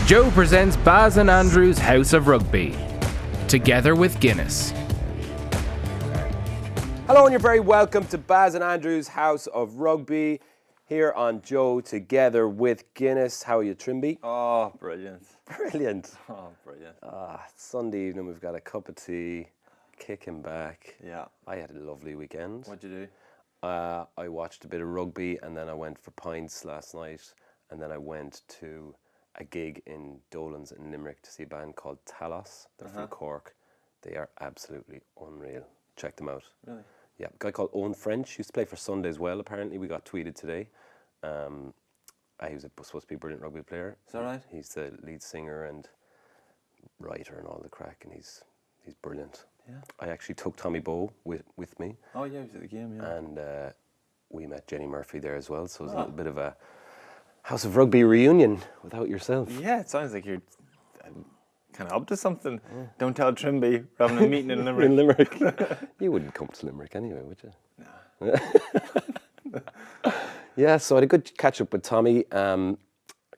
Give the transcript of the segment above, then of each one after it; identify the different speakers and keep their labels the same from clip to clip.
Speaker 1: Joe presents Baz and Andrew's House of Rugby, together with Guinness.
Speaker 2: Hello and you're very welcome to Baz and Andrew's House of Rugby, here on Joe, together with Guinness. How are you, Trimby?
Speaker 3: Oh, brilliant.
Speaker 2: Brilliant.
Speaker 3: Oh, brilliant.
Speaker 2: Sunday evening, we've got a cup of tea, kicking back.
Speaker 3: Yeah.
Speaker 2: I had a lovely weekend.
Speaker 3: What'd you do?
Speaker 2: I watched a bit of rugby and then I went for pints last night, and then I went to a gig in Dolan's in Limerick to see a band called Talos. They're from Cork. They are absolutely unreal. Check them out.
Speaker 3: Really?
Speaker 2: Yeah, a guy called Owen French used to play for Sunday as well, apparently. We got tweeted today. He was supposed to be a brilliant rugby player.
Speaker 3: Is that right?
Speaker 2: He's the lead singer and writer and all the crack, and he's brilliant.
Speaker 3: Yeah.
Speaker 2: I actually took Tommy Bowe with me.
Speaker 3: Oh, yeah, he was at the game, yeah.
Speaker 2: And we met Jenny Murphy there as well, so it was a little bit of a House of Rugby reunion without yourself.
Speaker 3: Yeah, it sounds like you're kind of up to something. Yeah. Don't tell Trimby we're having a meeting in Limerick.
Speaker 2: In Limerick. You wouldn't come to Limerick anyway, would you? No. Yeah, so I had a good catch up with Tommy. A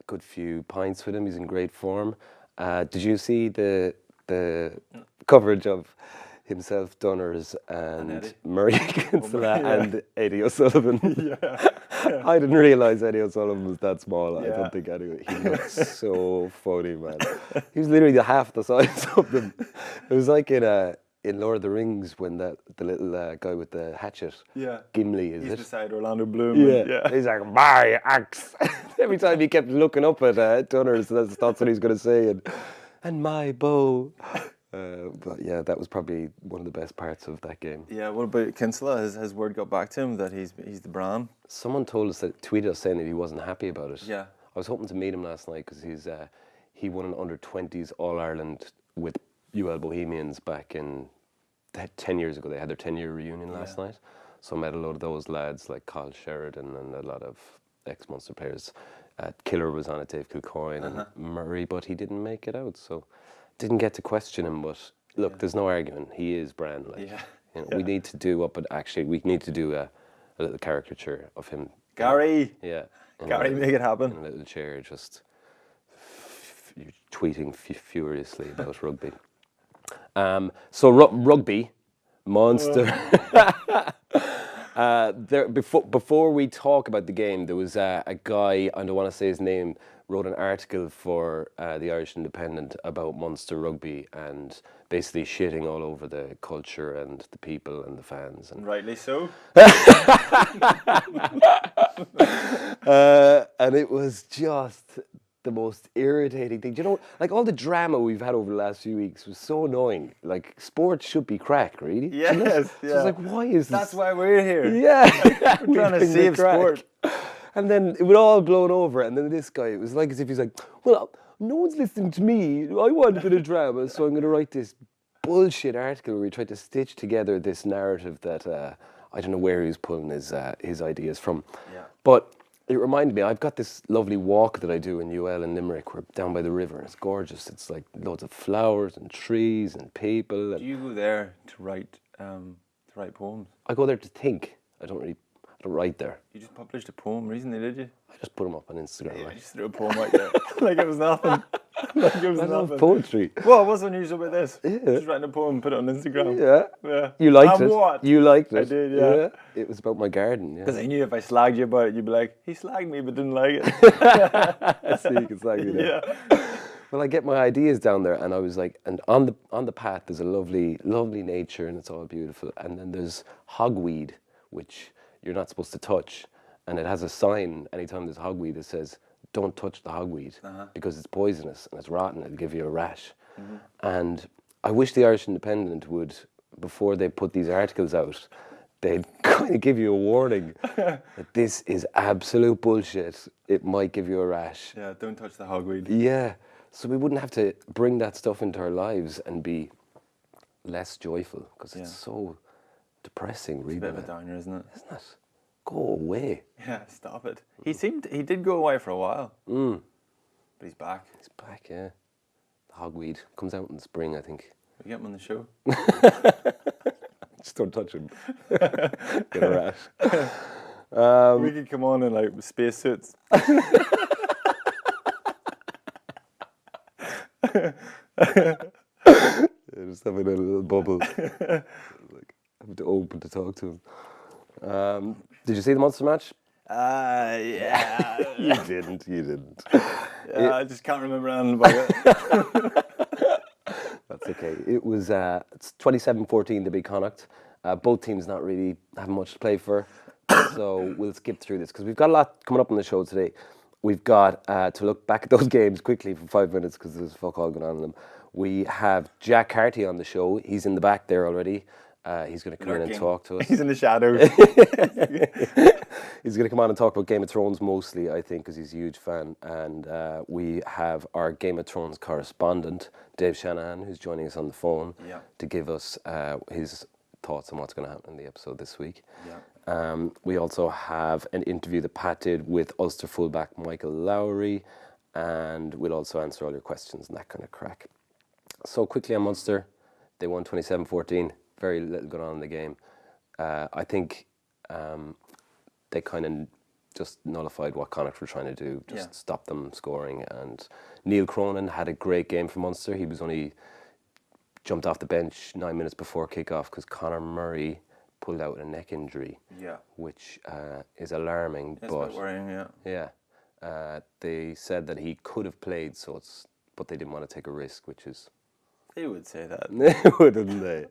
Speaker 2: good few pints with him. He's in great form. Did you see the coverage of himself, Dunners, and Murray Kinsella and Eddie O'Sullivan? Yeah. I didn't realise Eddie O'Sullivan was that small. I don't think anyway. He looks so funny, man. He was literally half the size of them. It was like in Lord of the Rings when the little guy with the hatchet, Gimli,
Speaker 3: He's beside Orlando Bloom.
Speaker 2: Yeah. He's like, my axe. Every time he kept looking up at Dunners, that's what he's going to say. And my bow. But yeah, that was probably one of the best parts of that game.
Speaker 3: Yeah, what about Kinsella? Has word got back to him that he's the brand?
Speaker 2: Someone tweeted us saying that he wasn't happy about it.
Speaker 3: Yeah.
Speaker 2: I was hoping to meet him last night because he won an under-20s All-Ireland with UL Bohemians back in 10 years ago. They had their 10-year reunion last night. So I met a lot of those lads like Carl Sheridan and a lot of ex-Munster players. Killer was on it, Dave Kilcoyne and Murray, but he didn't make it out. So didn't get to question him, but look, there's no argument. He is brand. We need to do we need to do a little caricature of him.
Speaker 3: Gary!
Speaker 2: Gary,
Speaker 3: make it happen.
Speaker 2: In a little chair, just tweeting furiously about rugby. So rugby, Munster. Before we talk about the game, there was a guy, I don't want to say his name, wrote an article for the Irish Independent about Munster rugby and basically shitting all over the culture and the people and the fans. And
Speaker 3: rightly so.
Speaker 2: And it was just the most irritating thing. You know, like all the drama we've had over the last few weeks was so annoying. Like, sports should be crack, really.
Speaker 3: Yes,
Speaker 2: So it's like, why is this?
Speaker 3: That's why we're here.
Speaker 2: Yeah.
Speaker 3: We're trying to save sport.
Speaker 2: And then it would all blown over. And then this guy, it was like as if he's like, well, no one's listening to me. I want a bit of drama, so I'm going to write this bullshit article where he tried to stitch together this narrative that I don't know where he was pulling his ideas from. Yeah. But it reminded me, I've got this lovely walk that I do in UL in Limerick. We're down by the river and it's gorgeous. It's like loads of flowers and trees and people. And
Speaker 3: do you go there to write poems?
Speaker 2: I go there to think. I don't write there.
Speaker 3: You just published a poem recently, did you?
Speaker 2: I just put them up on Instagram.
Speaker 3: You just threw a poem out there. Like it was nothing. Like it was
Speaker 2: I
Speaker 3: nothing.
Speaker 2: love poetry.
Speaker 3: Well, what's unusual about this?
Speaker 2: Yeah.
Speaker 3: Just writing a poem, put it on Instagram.
Speaker 2: Yeah. You liked it.
Speaker 3: What?
Speaker 2: You liked it.
Speaker 3: I did, yeah.
Speaker 2: It was about my garden.
Speaker 3: Because I knew if I slagged you about it, you'd be like, he slagged me but didn't like it.
Speaker 2: So you can slag me now. Yeah. Well, I get my ideas down there, and I was like, and on the path there's a lovely, lovely nature, and it's all beautiful. And then there's hogweed, which you're not supposed to touch, and it has a sign anytime there's hogweed that says, "Don't touch the hogweed because it's poisonous and it's rotten. It'll give you a rash." And I wish the Irish Independent would, before they put these articles out, they'd kind of give you a warning that this is absolute bullshit. It might give you a rash.
Speaker 3: Yeah, don't touch the hogweed.
Speaker 2: Yeah. So we wouldn't have to bring that stuff into our lives and be less joyful, because it's so depressing, really.
Speaker 3: It's a bit of a downer, isn't it?
Speaker 2: Isn't it? Go away.
Speaker 3: Yeah, stop it. He did go away for a while. But he's back.
Speaker 2: He's back, yeah. The hogweed comes out in spring, I think.
Speaker 3: We get him on the show.
Speaker 2: Just don't touch him. Get a rash.
Speaker 3: We could come on in like spacesuits.
Speaker 2: Just having a little bubble. Like, having to open to talk to him. Did you see the Munster match?
Speaker 3: Yeah.
Speaker 2: You didn't.
Speaker 3: I just can't remember anything about it.
Speaker 2: That's okay. It was it's 27-14 to beat Connacht. Both teams not really having much to play for. So we'll skip through this because we've got a lot coming up on the show today. We've got to look back at those games quickly for 5 minutes because there's fuck all going on in them. We have Jack Carty on the show. He's in the back there already. He's going to come in and talk to us.
Speaker 3: He's in the shadows.
Speaker 2: He's going to come on and talk about Game of Thrones mostly, I think, because he's a huge fan. And we have our Game of Thrones correspondent, Dave Shanahan, who's joining us on the phone to give us his thoughts on what's going to happen in the episode this week. We also have an interview that Pat did with Ulster fullback Michael Lowry, and we'll also answer all your questions and that kind of crack. So quickly on Munster, they won 27-14. Very little going on in the game. I think they kind of just nullified what Connacht were trying to do, just stop them scoring. And Neil Cronin had a great game for Munster. He was only jumped off the bench 9 minutes before kickoff because Conor Murray pulled out a neck injury, which is alarming.
Speaker 3: It's
Speaker 2: but
Speaker 3: a bit worrying,
Speaker 2: they said that he could have played, but they didn't want to take a risk, which is...
Speaker 3: They would say that.
Speaker 2: Wouldn't they?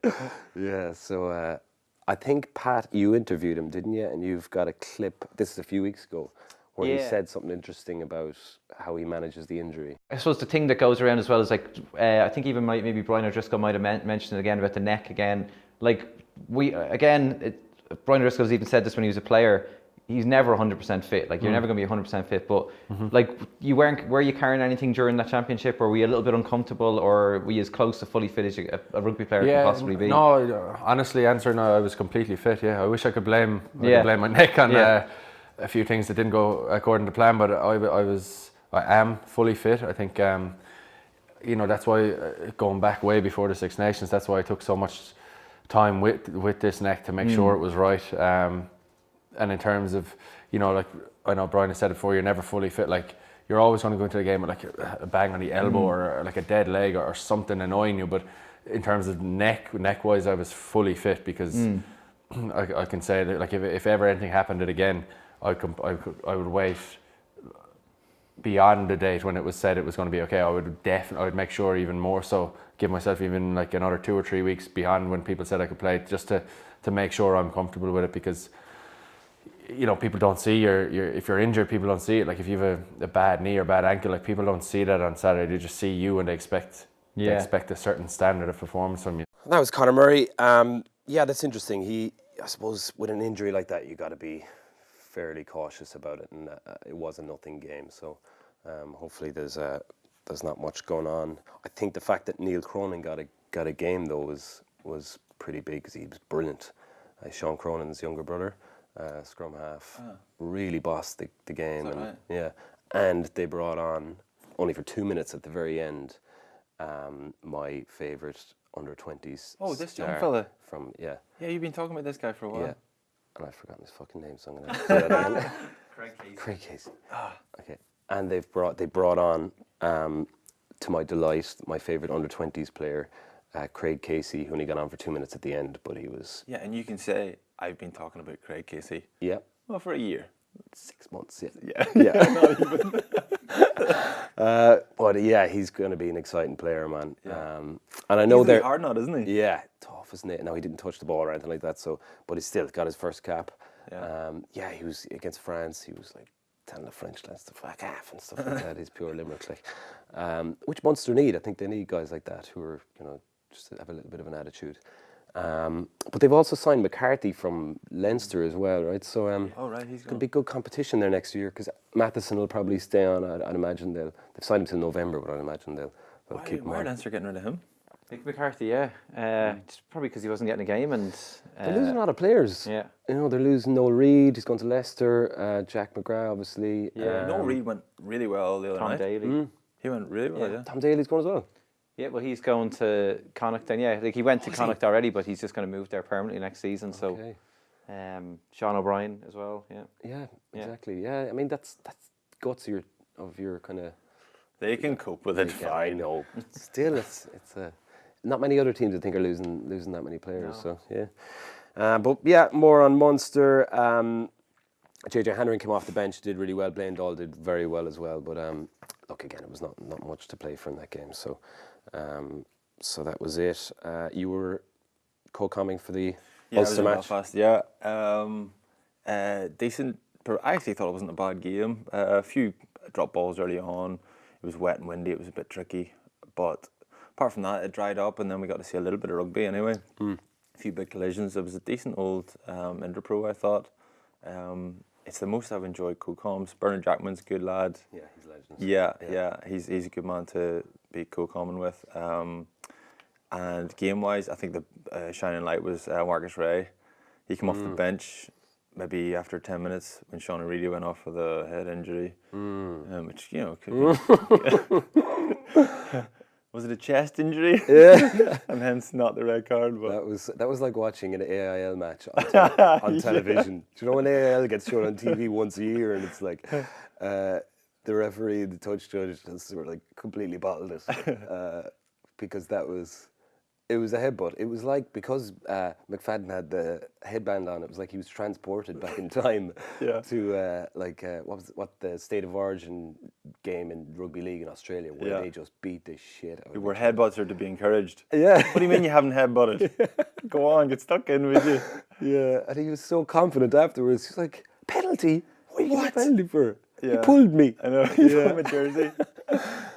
Speaker 2: Yeah, so I think, Pat, you interviewed him, didn't you? And you've got a clip, this is a few weeks ago, where he said something interesting about how he manages the injury.
Speaker 4: I suppose the thing that goes around as well is like, I think even maybe Brian O'Driscoll might have mentioned it again about the neck again. Like, Brian O'Driscoll's even said this when he was a player, he's never 100% fit. Like, you're never going to be 100% fit. But like, were you carrying anything during that championship, or were you a little bit uncomfortable, or were you as close to fully fit as a rugby player can possibly be?
Speaker 5: No, honestly, answering, I was completely fit. Yeah, I wish I could blame my neck on a few things that didn't go according to plan, but I am fully fit. I think that's why going back way before the Six Nations, that's why I took so much time with this neck to make sure it was right. And in terms of, like I know Brian has said it before, you're never fully fit. Like, you're always going to go into the game with like a bang on the elbow or like a dead leg or something annoying you. But in terms of neck-wise, I was fully fit because I can say that, like, if ever anything happened it again, I would wait beyond the date when it was said it was going to be okay. I would make sure even more so, give myself even like another 2 or 3 weeks beyond when people said I could play, just to make sure I'm comfortable with it, because people don't see if you're injured, people don't see it. Like, if you have a bad knee or bad ankle, like, people don't see that on Saturday. They just see you and they expect a certain standard of performance from you.
Speaker 2: That was Conor Murray. That's interesting. I suppose with an injury like that, you got to be fairly cautious about it, and it was a nothing game. So hopefully there's not much going on. I think the fact that Neil Cronin got a game though was pretty big because he was brilliant. Sean Cronin's younger brother. Scrum half, really bossed the game, and they brought on, only for 2 minutes at the very end, my favourite under-20s.
Speaker 3: Oh, this young fella
Speaker 2: from
Speaker 3: you've been talking about this guy for a while.
Speaker 2: Yeah, and I've forgotten his fucking name, so I'm gonna do that again. Craig Casey. Okay, and they brought on, to my delight, my favourite under-20s player, Craig Casey, who only got on for 2 minutes at the end, but he was...
Speaker 3: Yeah, and you can say, I've been talking about Craig Casey.
Speaker 2: Yeah.
Speaker 3: Well, for a year.
Speaker 2: 6 months,
Speaker 3: Yeah.
Speaker 2: But yeah, he's going to be an exciting player, man. Yeah. And I know
Speaker 3: they're hard not, isn't he?
Speaker 2: Yeah, tough, isn't it? No, he didn't touch the ball or anything like that. So, but he still got his first cap. Yeah. He was against France. He was like telling the French lads to fuck off and stuff like that. He's pure Limerick, like. Which Munster need. I think they need guys like that who are, just have a little bit of an attitude. But they've also signed McCarthy from Leinster as well, right? So
Speaker 3: he's
Speaker 2: going to be good competition there next year, because Matheson will probably stay on. I'd imagine they've signed him till November, but I'd imagine they'll keep him on.
Speaker 3: Why are Leinster getting rid of him?
Speaker 4: Nick McCarthy, just probably because he wasn't getting a game, and
Speaker 2: they're losing a lot of players.
Speaker 4: Yeah,
Speaker 2: they're losing Noel Reid. He's going to Leicester. Jack McGrath, obviously.
Speaker 3: Yeah, Noel Reid went really well the other night.
Speaker 4: Tom Daly.
Speaker 3: He went really well. Yeah.
Speaker 2: Tom Daly's going as well.
Speaker 4: Yeah, well, he's going to Connacht then. Yeah, like he went to Connacht already, but he's just going to move there permanently next season.
Speaker 2: Okay.
Speaker 4: So, Sean O'Brien as well. Yeah.
Speaker 2: Yeah, exactly. Yeah, I mean that's guts of your kind of
Speaker 3: They can cope with it
Speaker 2: I
Speaker 3: fine.
Speaker 2: know. Still, it's not many other teams I think are losing that many players. So yeah, but yeah, more on Munster. JJ Hanrahan came off the bench, did really well. Blaine Dahl did very well as well. But look, again, it was not much to play for in that game. So so that was it. You were co-commenting for the Ulster match.
Speaker 3: Belfast, decent. I actually thought it wasn't a bad game. A few drop balls early on. It was wet and windy. It was a bit tricky, but apart from that, it dried up, and then we got to see a little bit of rugby anyway. A few big collisions. It was a decent old Interpro, I thought. It's the most I've enjoyed co-coms. Bernard Jackman's a good lad.
Speaker 2: Yeah, he's a legend.
Speaker 3: Yeah. He's a good man to be co-comming with. And game-wise, I think the shining light was Marcus Ray. He came off the bench maybe after 10 minutes when Sean O'Reilly went off with a head injury, which, could be... Was it a chest injury?
Speaker 2: Yeah.
Speaker 3: And hence not the red card. But
Speaker 2: That was like watching an AIL match on television. Do you know when AIL gets shown on TV once a year and it's like the referee, the touch judge, has sort of like completely bottled it because it was a headbutt. It was like, because McFadden had the headband on, it was like he was transported back in time to what the State of Origin game in Rugby League in Australia, where they just beat the shit out of
Speaker 3: where headbutts are to be encouraged.
Speaker 2: Yeah.
Speaker 3: What do you mean you haven't headbutted? Go on, get stuck in with you.
Speaker 2: Yeah, and he was so confident afterwards. He's like, penalty? What are you getting a penalty for?
Speaker 3: Yeah.
Speaker 2: He pulled me.
Speaker 3: I know, he's from a jersey.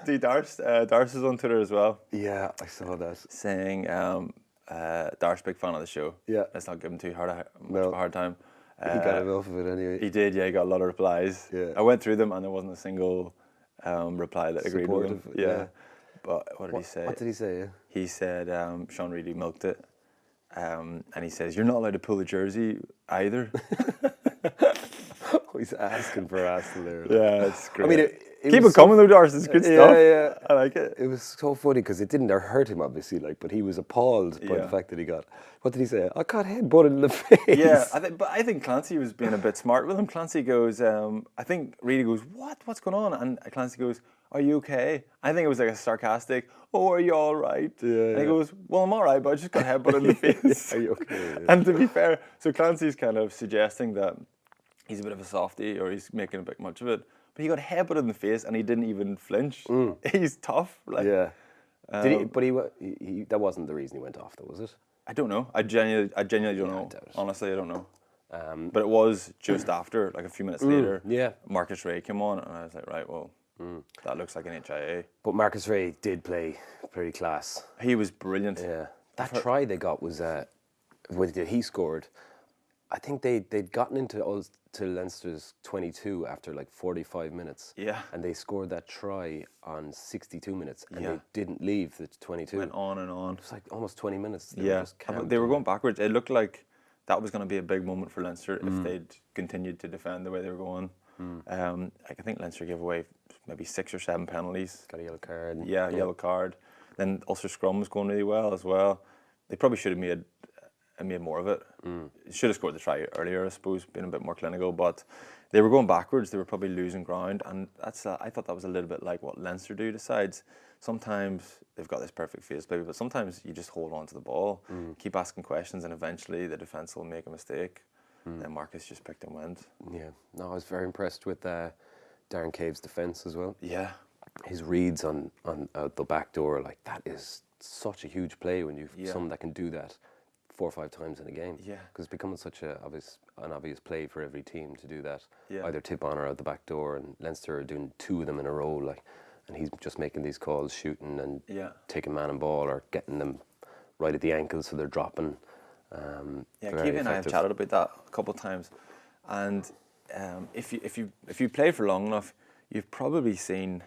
Speaker 3: See, Darce is on Twitter as well.
Speaker 2: Yeah, I saw that.
Speaker 3: Saying, Darce, big fan of the show.
Speaker 2: Yeah.
Speaker 3: Let's not give him much of a hard time.
Speaker 2: He got enough of it anyway.
Speaker 3: He did, he got a lot of replies.
Speaker 2: Yeah.
Speaker 3: I went through them and there wasn't a single reply that agreed with him.
Speaker 2: Yeah.
Speaker 3: But what did he say?
Speaker 2: What did he say? Yeah?
Speaker 3: He said Sean Reedy milked it. And he says, you're not allowed to pull the jersey either.
Speaker 2: He's asking for Arsenal there.
Speaker 3: Yeah, it's great.
Speaker 2: I mean,
Speaker 3: keep it coming though, Darce. It's good stuff.
Speaker 2: Yeah.
Speaker 3: I like it.
Speaker 2: It was so funny because it didn't hurt him, obviously, but he was appalled by the fact that he got. What did he say? I got headbutted in the face.
Speaker 3: Yeah, I think Clancy was being a bit smart with him. Clancy goes, I think Reedy goes, what's going on? And Clancy goes, are you okay? I think it was like a sarcastic, oh, are you all right?
Speaker 2: Yeah,
Speaker 3: and he goes, well, I'm all right, but I just got headbutted in the face.
Speaker 2: Are you okay? Yeah.
Speaker 3: And to be fair, so Clancy's kind of suggesting that he's a bit of a softie or he's making a bit much of it. But he got headbutted in the face and he didn't even flinch. He's tough.
Speaker 2: Yeah. Did he? But he that wasn't the reason he went off, though, was it?
Speaker 3: I don't know. I genuinely don't know. Honestly, I don't know. But it was just after, like a few minutes later.
Speaker 2: Yeah.
Speaker 3: Marcus Ray came on, and I was like, right, well, that looks like an HIA.
Speaker 2: But Marcus Ray did play pretty class.
Speaker 3: He was brilliant.
Speaker 2: Yeah. That try they got was when he scored. I think they'd gotten into Leinster's 22 after like 45 minutes.
Speaker 3: Yeah.
Speaker 2: And they scored that try on 62 minutes, and they didn't leave the 22.
Speaker 3: Went on and on.
Speaker 2: It was like almost 20 minutes.
Speaker 3: They were going backwards. It looked like that was going to be a big moment for Leinster if they'd continued to defend the way they were going. I think Leinster gave away maybe 6 or 7 penalties.
Speaker 2: Got a yellow card.
Speaker 3: Yeah, yellow card. Then Ulster scrum was going really well as well. They probably should have made more of it. Should have scored the try earlier, I suppose, being a bit more clinical, but they were going backwards. They were probably losing ground, and I thought that was a little bit like what Leinster do to sides. Sometimes they've got this perfect phase play, but sometimes you just hold on to the ball, keep asking questions, and eventually the defence will make a mistake. Then Marcus just picked and went.
Speaker 2: Yeah, no, I was very impressed with Darren Cave's defence as well.
Speaker 3: Yeah.
Speaker 2: His reads on out the back door, like, that is such a huge play when you've someone that can do that 4 or 5 times in a game.
Speaker 3: Yeah.
Speaker 2: Because it's becoming such an obvious play for every team to do that.
Speaker 3: Yeah.
Speaker 2: Either tip on or out the back door, and Leinster are doing 2 of them in a row, and he's just making these calls, shooting and taking man and ball or getting them right at the ankles so they're dropping.
Speaker 3: Keevy and I have chatted about that a couple of times, and if you play for long enough, you've probably seen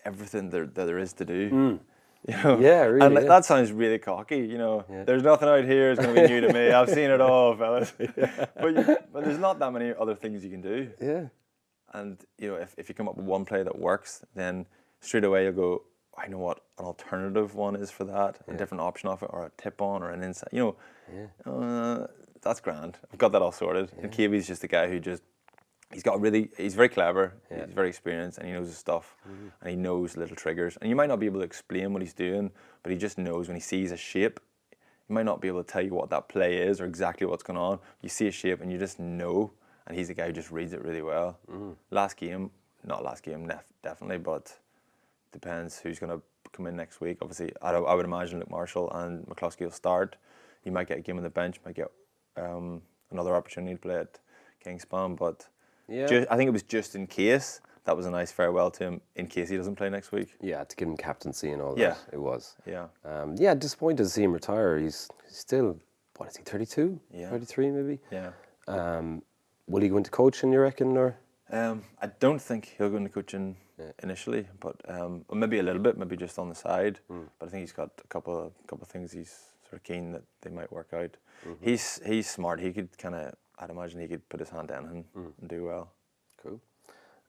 Speaker 3: everything that there is to do. You know?
Speaker 2: Yeah, really.
Speaker 3: And that sounds really cocky, you know. Yeah. There's nothing out here that's going to be new to me. I've seen it all, fellas. But there's not that many other things you can do.
Speaker 2: Yeah.
Speaker 3: And you know, if you come up with one play that works, then straight away you'll go, I know what an alternative one is for that, a different option of it, or a tip on, or an inside. You know, that's grand. I've got that all sorted. And Keevy's just the guy who just he's very clever, he's very experienced, and he knows his stuff, and he knows little triggers. And you might not be able to explain what he's doing, but he just knows when he sees a shape. He might not be able to tell you what that play is or exactly what's going on. You see a shape and you just know, and he's the guy who just reads it really well. Not last game, definitely, but depends who's going to come in next week. Obviously, I would imagine Luke Marshall and McCluskey will start. He might get a game on the bench, might get another opportunity to play at Kingspan, but I think it was just in case. That was a nice farewell to him in case he doesn't play next week.
Speaker 2: Yeah, to give him captaincy and all that. It was.
Speaker 3: Yeah.
Speaker 2: Disappointed to see him retire. He's still, what is he, 32?
Speaker 3: Yeah.
Speaker 2: 33 maybe?
Speaker 3: Yeah.
Speaker 2: Will he go into coaching, you reckon? Or?
Speaker 3: I don't think he'll go into coaching initially, but or maybe a little bit, maybe just on the side. But I think he's got a couple of things he's sort of keen that they might work out. He's smart. He could I'd imagine he could put his hand down and do well.
Speaker 2: Cool.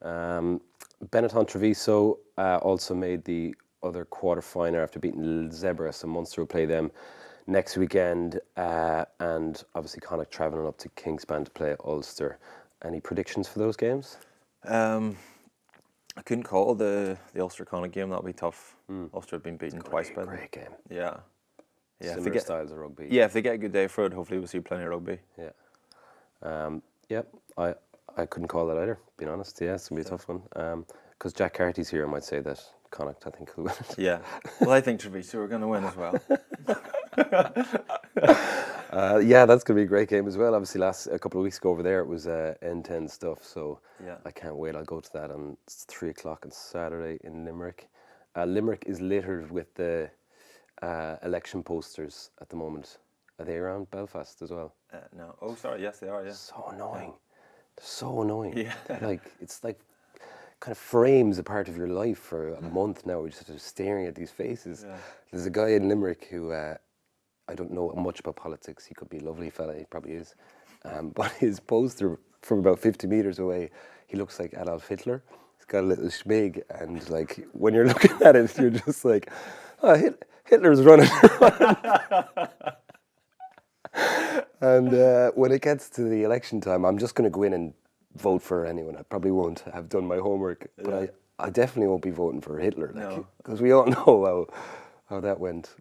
Speaker 2: Benetton Treviso also made the other quarter-final after beating Zebra, so Munster will play them next weekend, and obviously Connacht travelling up to Kingspan to play Ulster. Any predictions for those games?
Speaker 3: I couldn't call the Ulster Connacht game. That'll be tough. Ulster have been beaten twice by them.
Speaker 2: Great game.
Speaker 3: Yeah.
Speaker 2: Similar styles of rugby.
Speaker 3: Yeah, if they get a good day for it, hopefully we'll see plenty of rugby.
Speaker 2: Yeah. I couldn't call that either, being honest. Yeah, it's going to be a tough one. Because Jack Carty's here, I might say that Connacht, I think, will win it.
Speaker 3: Yeah. Well, I think Treviso are going to win as well.
Speaker 2: That's going to be a great game as well. Obviously, a couple of weeks ago over there, it was N10 stuff, so I can't wait. I'll go to that on 3 o'clock on Saturday in Limerick. Limerick is littered with the election posters at the moment. Are they around Belfast as well?
Speaker 3: No. Oh, sorry. Yes, they are, yeah.
Speaker 2: So annoying. They're so annoying.
Speaker 3: Yeah.
Speaker 2: It's like kind of frames a part of your life for a month now. We're just sort of staring at these faces. Yeah. There's a guy in Limerick who, I don't know much about politics. He could be a lovely fella. He probably is. But his poster from about 50 metres away, he looks like Adolf Hitler. He's got a little schmig, and when you're looking at it, you're just like, oh, Hitler's running. And when it gets to the election time, I'm just going to go in and vote for anyone. I probably won't have done my homework, but I definitely won't be voting for Hitler, because we all know how that went.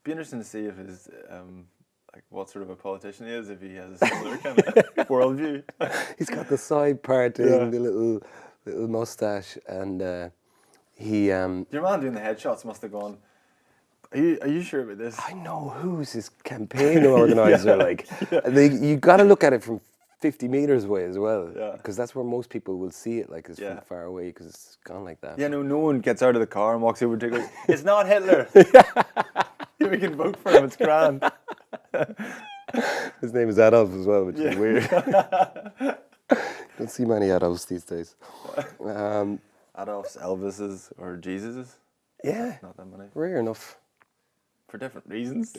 Speaker 3: Be interesting to see if his what sort of a politician he is, if he has a similar kind of worldview.
Speaker 2: He's got the side parting, the little mustache, and he.
Speaker 3: Your man doing the headshots must have gone, Are you sure about this?
Speaker 2: I know who's his campaign organizer. You got to look at it from 50 meters away as well, because that's where most people will see it. Is from far away, because it's gone like that.
Speaker 3: Yeah, no one gets out of the car and walks over to go, it's not Hitler. We can vote for him. It's grand.
Speaker 2: His name is Adolf as well, which is weird. Don't see many Adolfs these days.
Speaker 3: Adolfs, Elvises, or Jesuses.
Speaker 2: Yeah,
Speaker 3: not that many.
Speaker 2: Rare enough.
Speaker 3: For different reasons.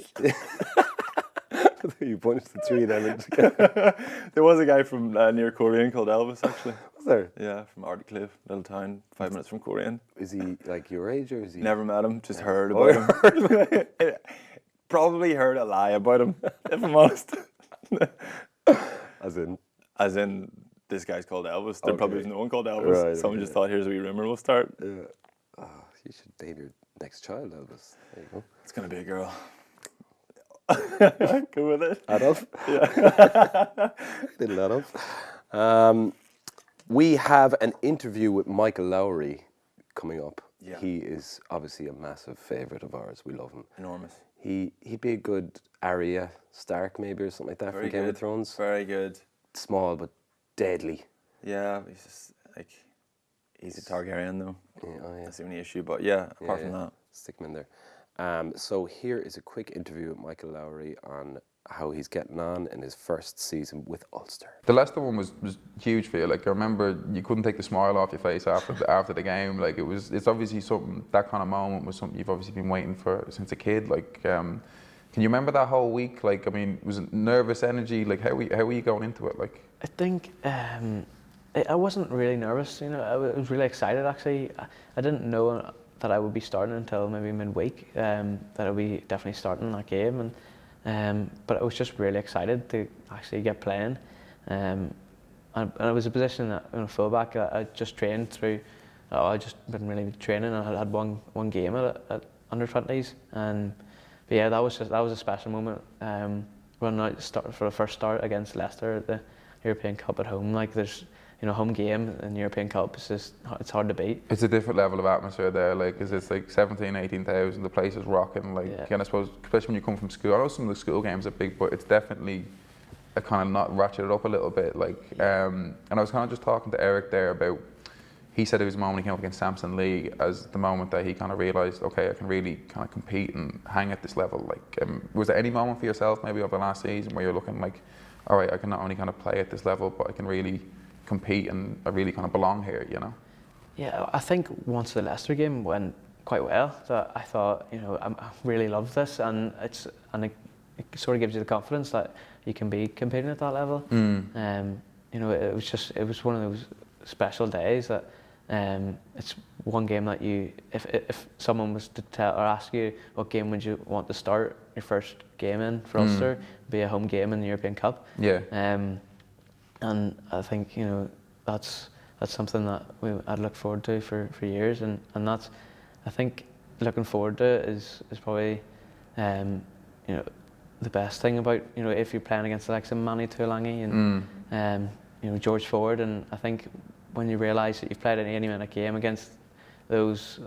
Speaker 2: You punched the three then.
Speaker 3: There was a guy from near Korean called Elvis, actually.
Speaker 2: Was there?
Speaker 3: Yeah, from Ardcliff, little town, 5 minutes from Korean.
Speaker 2: Is he like your age, or is he?
Speaker 3: Never met him, just heard about him. Probably heard a lie about him, if I'm honest. As in, this guy's called Elvis. There probably was no one called Elvis.
Speaker 2: Right,
Speaker 3: Someone just thought, here's a wee rumour we'll start.
Speaker 2: Yeah. Oh, you should name your next child Elvis. There you go.
Speaker 3: It's going to be a girl. Go with it.
Speaker 2: Adolf? Yeah. Little Adolf. We have an interview with Michael Lowry coming up. Yeah. He is obviously a massive favourite of ours. We love him.
Speaker 3: Enormous.
Speaker 2: He'd be a good Arya Stark maybe, or something like that. Very from Game of Thrones.
Speaker 3: Very good.
Speaker 2: Small but deadly.
Speaker 3: Yeah, he's just he's a Targaryen though.
Speaker 2: Yeah.
Speaker 3: That's the only issue. But apart from that,
Speaker 2: stick him in there. So here is a quick interview with Michael Lowry on how he's getting on in his first season with Ulster.
Speaker 6: The Leicester one was huge for you. I remember you couldn't take the smile off your face after the game. It's obviously something, that kind of moment was something you've obviously been waiting for since a kid. Can you remember that whole week? Was it nervous energy? How were you going into it?
Speaker 7: I think I wasn't really nervous. I was really excited actually. I didn't know that I would be starting until maybe midweek. That I would be definitely starting that game, and but I was just really excited to actually get playing. And and it was a position that, you know, fullback that I just trained through. I just been really training. I had one game at under 20s, and but yeah, that was a special moment. Running out for the first start against Leicester at the European Cup at home. Like, there's, you know, home game in the European Cup, it's hard to beat.
Speaker 6: It's a different level of atmosphere there, like, cause it's like 17, 18,000, the place is rocking, like, and I suppose, especially when you come from school, I know some of the school games are big, but it's definitely a kind of not ratcheted up a little bit, like, and I was kind of just talking to Eric there about, he said it was the moment he came up against Samson League as the moment that he kind of realised, okay, I can really kind of compete and hang at this level. Like, was there any moment for yourself maybe over the last season where you're looking like, all right, I can not only kind of play at this level, but I can really compete and I really kind of belong here, you know?
Speaker 7: Yeah, I think once the Leicester game went quite well, that I thought, you know, I really love this, and it sort of gives you the confidence that you can be competing at that level. You know, it was one of those special days that it's one game that you, if someone was to tell or ask you what game would you want to start your first game in for Ulster, it'd be a home game in the European Cup.
Speaker 6: Yeah.
Speaker 7: And I think, you know, that's something that I'd look forward to for years, and that's, I think, looking forward to it is probably, you know, the best thing about, you know, if you're playing against the likes of Manny Tuolangi and you know, George Ford, and I think when you realise that you've played an 80-minute game against those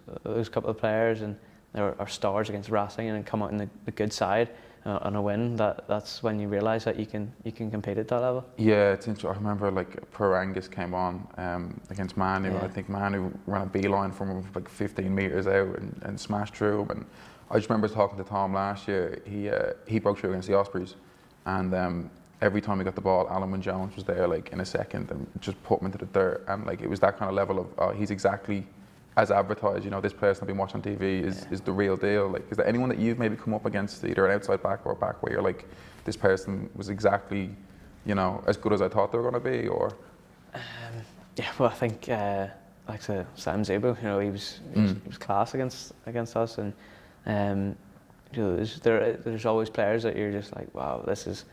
Speaker 7: couple of players, and there are stars against Racing, and come out in the good side on a win, that's when you realise that you can compete at that level.
Speaker 6: Yeah, it's interesting. I remember like Per Angus came on against Manu, and I think Manu ran a beeline from him like 15 metres out and smashed through him. And I just remember talking to Tom last year. He broke through against the Ospreys, and every time he got the ball, Alan Wynne-Jones was there like in a second and just put him into the dirt. And like, it was that kind of level of he's exactly as advertised. You know, this person I've been watching on TV is the real deal. Like, is there anyone that you've maybe come up against, either an outside back or a back, where you're like, this person was exactly, you know, as good as I thought they were going to be? Or
Speaker 7: yeah, well, I think like Sam Zebo, you know, he was class against us, and you know, there's always players that you're just like, wow, this is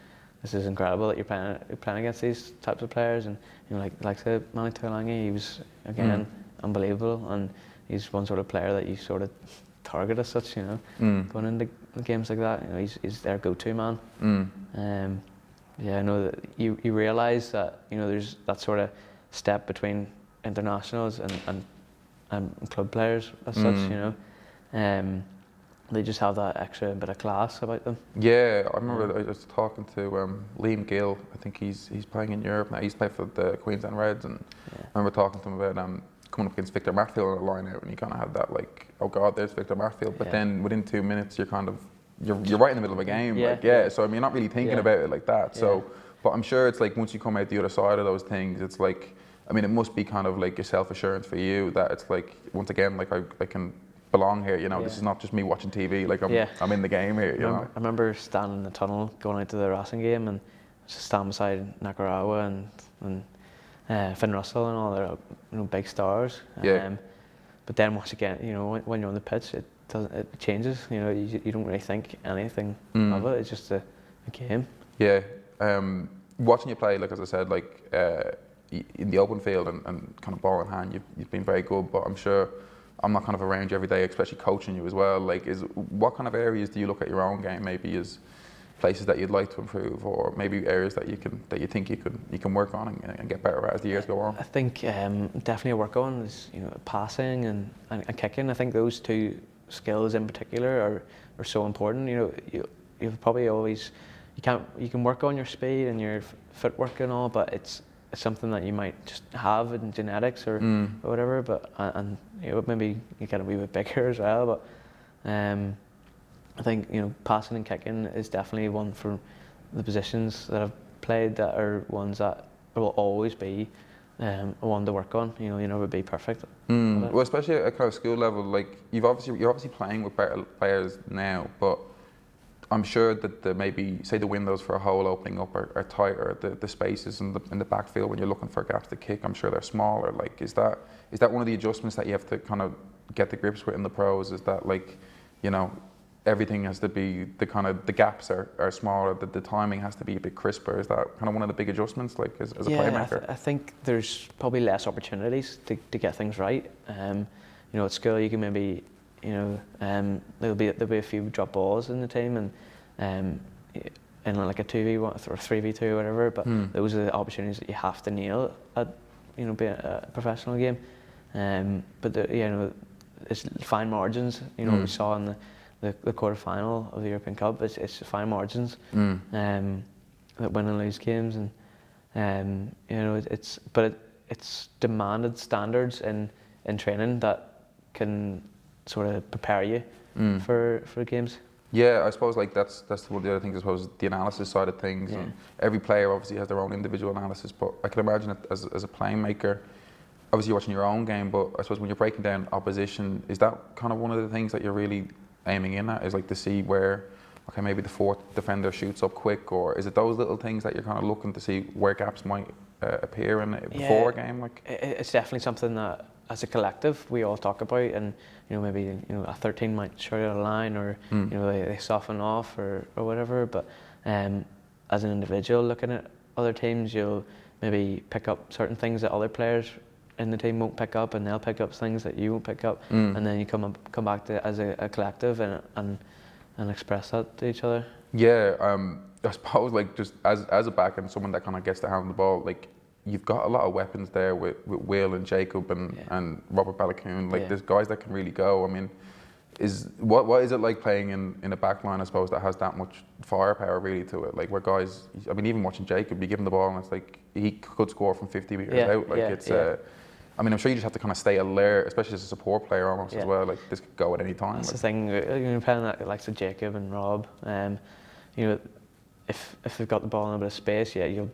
Speaker 7: incredible that you're playing against these types of players. And you know, like say Manny Tuolangi, he was again unbelievable, and he's one sort of player that you sort of target as such, you know, going into games like that. You know, he's their go-to man. Yeah, I know that you realise that, you know, there's that sort of step between internationals and club players as such, you know. They just have that extra bit of class about them. Yeah,
Speaker 6: I remember I was talking to Liam Gill. I think he's playing in Europe now. He's played for the Queensland Reds, and I remember talking to him about coming up against Victor Matfield on a line out, and you kind of had that like, oh God, there's Victor Matfield. But then within 2 minutes, you're kind of you're right in the middle of a game. So I mean, you're not really thinking about it like that. So, but I'm sure it's like once you come out the other side of those things, it's like, I mean, it must be kind of like a self-assurance for you that it's like, once again, like I can belong here, you know. This is not just me watching TV, like I'm in the game here, you know.
Speaker 7: I remember standing in the tunnel going out to the Racing game, and just standing beside Nakarawa and Finn Russell and all their, you know, big stars. But then once again, you know, when you're on the pitch, it changes, you know. You don't really think anything of it. It's just a game.
Speaker 6: Watching you play, like as I said, like in the open field and kind of ball in hand, you've been very good, but I'm sure I'm not kind of around you every day, especially coaching you as well. Like, what kind of areas do you look at your own game maybe as places that you'd like to improve, or maybe areas that you think you can work on and get better at as the years go on?
Speaker 7: I think definitely work on is, you know, passing and kicking. I think those two skills in particular are so important. You know, you probably always you can work on your speed and your footwork and all, but it's something that you might just have in genetics or whatever. But and you know, maybe you get a wee bit bigger as well. But I think, you know, passing and kicking is definitely one for the positions that I've played that are ones that will always be one to work on. You know, you never be perfect.
Speaker 6: Well, especially at kind of school level, like you're obviously playing with better players now, but I'm sure that maybe, say, the windows for a hole opening up are tighter. The spaces in the backfield when you're looking for gaps to kick, I'm sure they're smaller. Like, is that one of the adjustments that you have to kind of get the grips with in the pros? Is that, like, you know, everything has to be, the gaps are smaller, the timing has to be a bit crisper. Is that kind of one of the big adjustments, like as a playmaker?
Speaker 7: I think there's probably less opportunities to get things right. You know, at school you can maybe, you know, there'll be a few drop balls in the team, and in like a 2v1 or 3v2 or whatever. But those are the opportunities that you have to nail at, you know, being a professional game. But you know, it's fine margins. You know, what we saw in the quarter-final of the European Cup. It's fine margins that win and lose games, and you know, it's demanded standards in training that can sort of prepare you for games.
Speaker 6: Yeah, I suppose like that's one of the other things. I suppose the analysis side of things, and every player obviously has their own individual analysis. But I can imagine it as a playmaker. Obviously, you're watching your own game, but I suppose when you're breaking down opposition, is that kind of one of the things that you're really aiming in at? Is like to see where, okay, maybe the fourth defender shoots up quick, or is it those little things that you're kind of looking to see where gaps might appear in before a game? Like,
Speaker 7: it's definitely something that, as a collective, we all talk about, and you know, maybe, you know, a 13 might shoot out a line, or you know, they soften off or whatever. But as an individual looking at other teams, you'll maybe pick up certain things that other players in the team won't pick up, and they'll pick up things that you won't pick up, and then you come back to as a collective and express that to each other.
Speaker 6: Yeah, I suppose like just as a back and someone that kind of gets to handle the ball, like you've got a lot of weapons there with Will and Jacob and Robert Balakoon. Like there's guys that can really go. I mean, what is it like playing in a back line, I suppose, that has that much firepower really to it? Like where guys, I mean, even watching Jacob, you give him the ball and it's like he could score from 50 metres out. Like I mean, I'm sure you just have to kind of stay alert, especially as a support player almost as well. Like this could go at any time.
Speaker 7: That's the thing. You're playing that like Jacob and Rob. You know, if they've got the ball in a bit of space, you'll